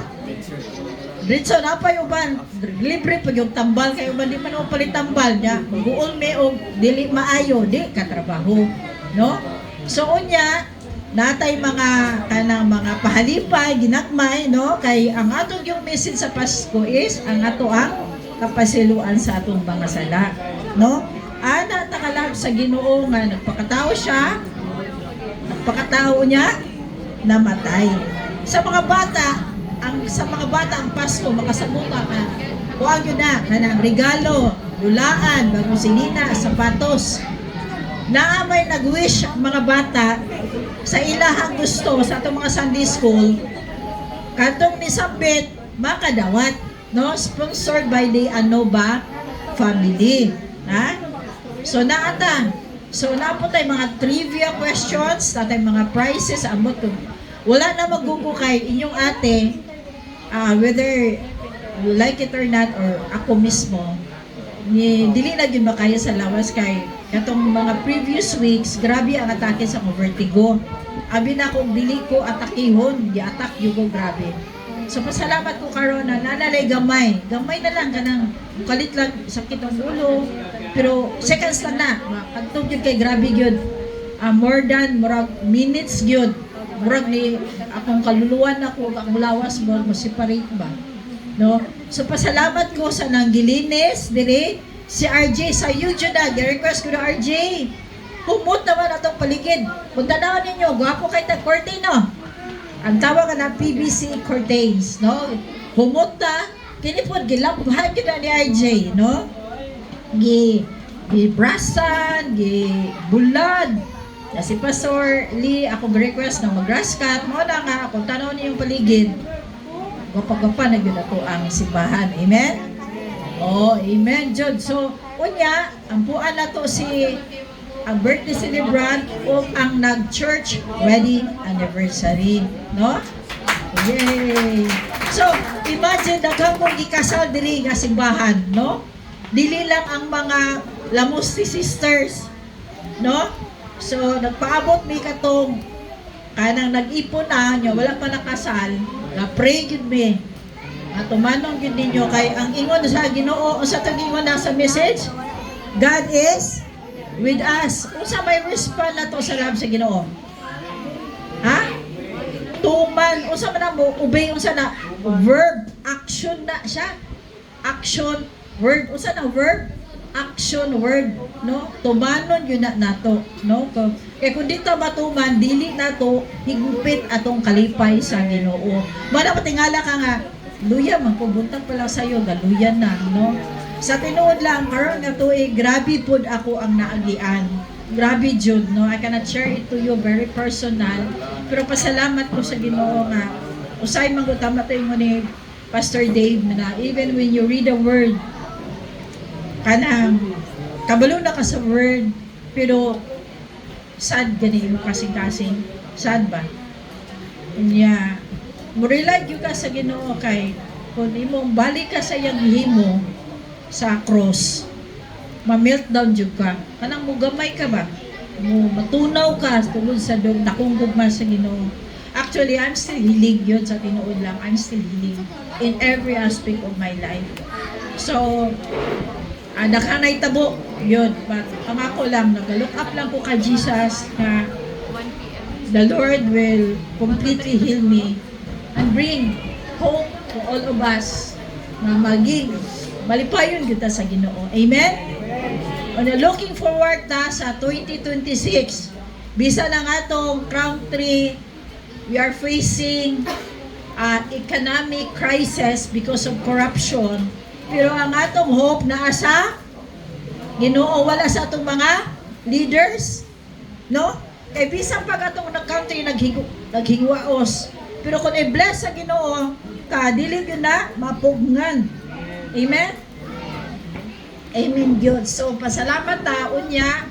Diretso na pa yung ban, libre pa yung tambal, kayo ba di man o palit tambal niya, buol me o dili maayo, di katrabaho, no? So unya, natay mga kanang mga pahalipay, ginakmay, no? Kay ang atong yung message sa Pasko is, ang ato ang kapasiluan sa atong mga sala, no? Ana takalab sa Ginoo nga nagpakatao siya, nagpakatao niya, namatay. Sa mga bata ang Pasko makasabuta ka. Kuha yun na kanang regalo, lulaan, bagong sinina, sapatos. Naamay nag-wish mga bata sa ilahang gusto sa atong mga Sunday school. Katong ni Sabit makadawat, no? Sponsored by the Anova family. Ha? So naata. So napo tay mga trivia questions, natay mga prizes ambot ko. Wala na magugo kay inyong ate whether you like it or not or ako mismo. Ni dili na gyud ba kayo sa lawas kay katong mga previous weeks, grabe ang atake sa akong vertigo. Abi na kung dili ko atakihon, gi-attack yung ko grabe. So pasalamat ko karon na nanalay gamay. Gamay na lang kanang kalit lang sakit ang ulo. Pero seconds lang na. Pagtog yun kay grabe yun. More than murag minutes yun. Murag ni akong kaluluwan ako, akong lawas mo separate ba. No? So pasalamat ko sa nanggilinis dire si RJ sa YouTube na. Request ko na RJ. Humot naman atong paligid. Kung tanawan ninyo, gwapo kay tag curtain no. Ang tawag na PVC curtains, no? Humot na, kinipod, gilabhan kita ni RJ, no? Gibrasan, gibulad. Na si Pastor Lee, ako request na mag-grass cut. Mo na nga, kung tanaw niyo yung paligid, gapa-gapa na yun ako ang simbahan. Amen? Oh, amen, Jod. So, unya, ang puan na to si ang birthday celebrant o ang nag-church wedding anniversary, no? Yay! So, imagine daghang kong ikasal diri nga simbahan, no? Dili lang ang mga Lamusti sisters, no? So, nagpaabot mi katong kanang nag-ipon na nyo, wala pa nakasal, na-pray yun mi. At tumanong yun ninyo kay ang ingon sa Ginoo, o sa tag-ingon na sa message, God is with us. Unsa may respond na to sa love sa Ginoo? Ha? Tuman, unsa man na mo, obey, unsa na? Verb, action na siya. Action, word. Unsa na verb? Action, word. No? Tumanon yun na nato. No? Kaya kung dito matuman, dili na to, higupit atong kalipay sa Ginoo. Mana patingala ka nga, luya, magpubuntag pala sa'yo, galuyan na, no? Sa tinuod lang, karon nga tuig, grabe pod ako ang naagian. Grabe jud, no? I cannot share it to you very personal. Pero pasalamat ko sa Ginoo nga usay man gud tama tayo ni Pastor Dave na even when you read the word, kanang kabalo na ka sa word, pero sad gani mo kasing-kasing. Sad ba? Unya, mo rely gyud ka sa Ginoo kay kung imong balik ka sa iyang himo sa cross, ma-meltdown jud ka. Kanang mo gamay ka ba? Mo matunaw ka tungod sa dakong gugma sa Ginoo. Actually, I'm still healing yun sa tinuod lang. I'm still healing in every aspect of my life. So, nakanay tabo yun. But ang ako lang, nag-look up lang ko kay Jesus na the Lord will completely heal me and bring hope to all of us na maging malipayon kita sa Ginoo. Amen? And looking forward ta sa 2026. Bisa lang atong country, we are facing economic crisis because of corruption. Pero ang atong hope na sa Ginoo, wala sa atong mga leaders. No? Kay bisan pag atong country naghingwaos. Pero kung i-bless sa Ginoo, dili yun na mapugngan. Amen? Amen, God. So, pasalamat ta, unya,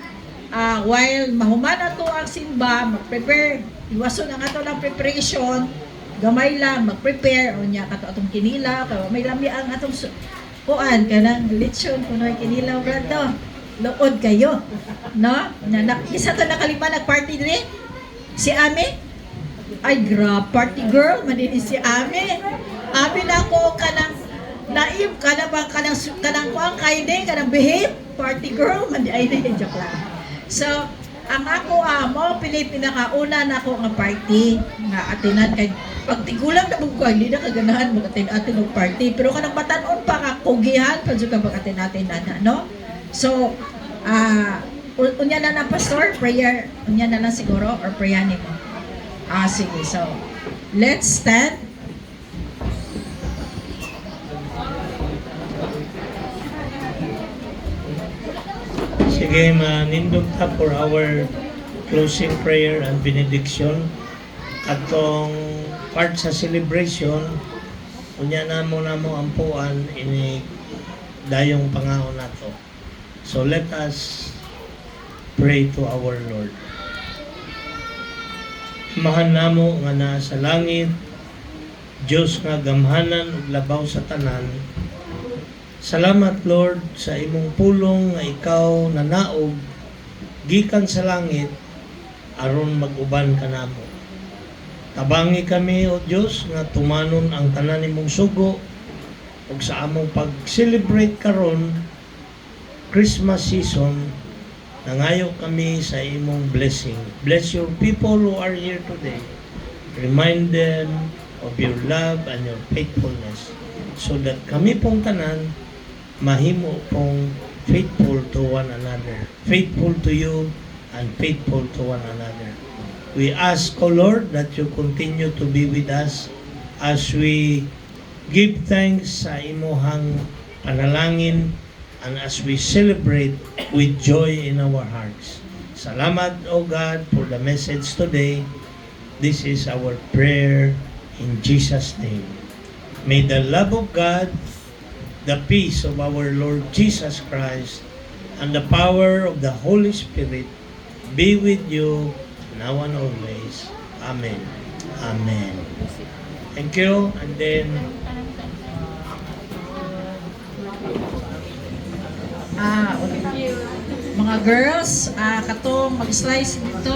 while mahuman na to ang simba, mag-prepare, iwason ang ato ng preparation, gamay lang, mag-prepare, unya, kato atong kinila, kaya may lami ang atong kuan, kanang lechon, kuno'y kinila, brado, lood kayo, no? Isa to nakalima nag-party din, si Ami, ay, party girl, manini si Ami, Ami na ako, kanang, naib ka na ba kanang kuang kaide kanang behave party girl man di ay joke lang. So ang ako mo pili pinakauna na ako nga party nga atinan kay pagtigulang na bugo hindi na kaganahan mag-atin og party pero kanang batan-on pa ka kugihan pa jud ka mag-atin natin na no. So unya na pastor prayer unya na lang siguro or prayer nimo. Sige. So let's stand. Sige, manindog ta for our closing prayer and benediction. Atong part sa celebration, unya na mo ampuan ini dayong pangaon nato. So let us pray to our Lord. Mahan namo nga naa sa langit, Diyos nga gamhanan ug labaw sa tanan. Salamat Lord sa imong pulong nga ikaw nanaog gikan sa langit aron mag-uban kanamo. Tabangi kami o Dios nga tumanon ang tanan nimong sugo ug sa among pag-celebrate karon Christmas season. Nangayo kami sa imong blessing. Bless your people who are here today. Remind them of your love and your faithfulness so that kami pong tanan mahimo pong faithful to one another. Faithful to you and faithful to one another. We ask, O Lord, that you continue to be with us as we give thanks sa imuhang panalangin and as we celebrate with joy in our hearts. Salamat, O God, for the message today. This is our prayer in Jesus' name. May the love of God, the peace of our Lord Jesus Christ, and the power of the Holy Spirit be with you now and always. Amen. Amen. Thank you. And then, Okay. Mga girls, katong mag-slice dito.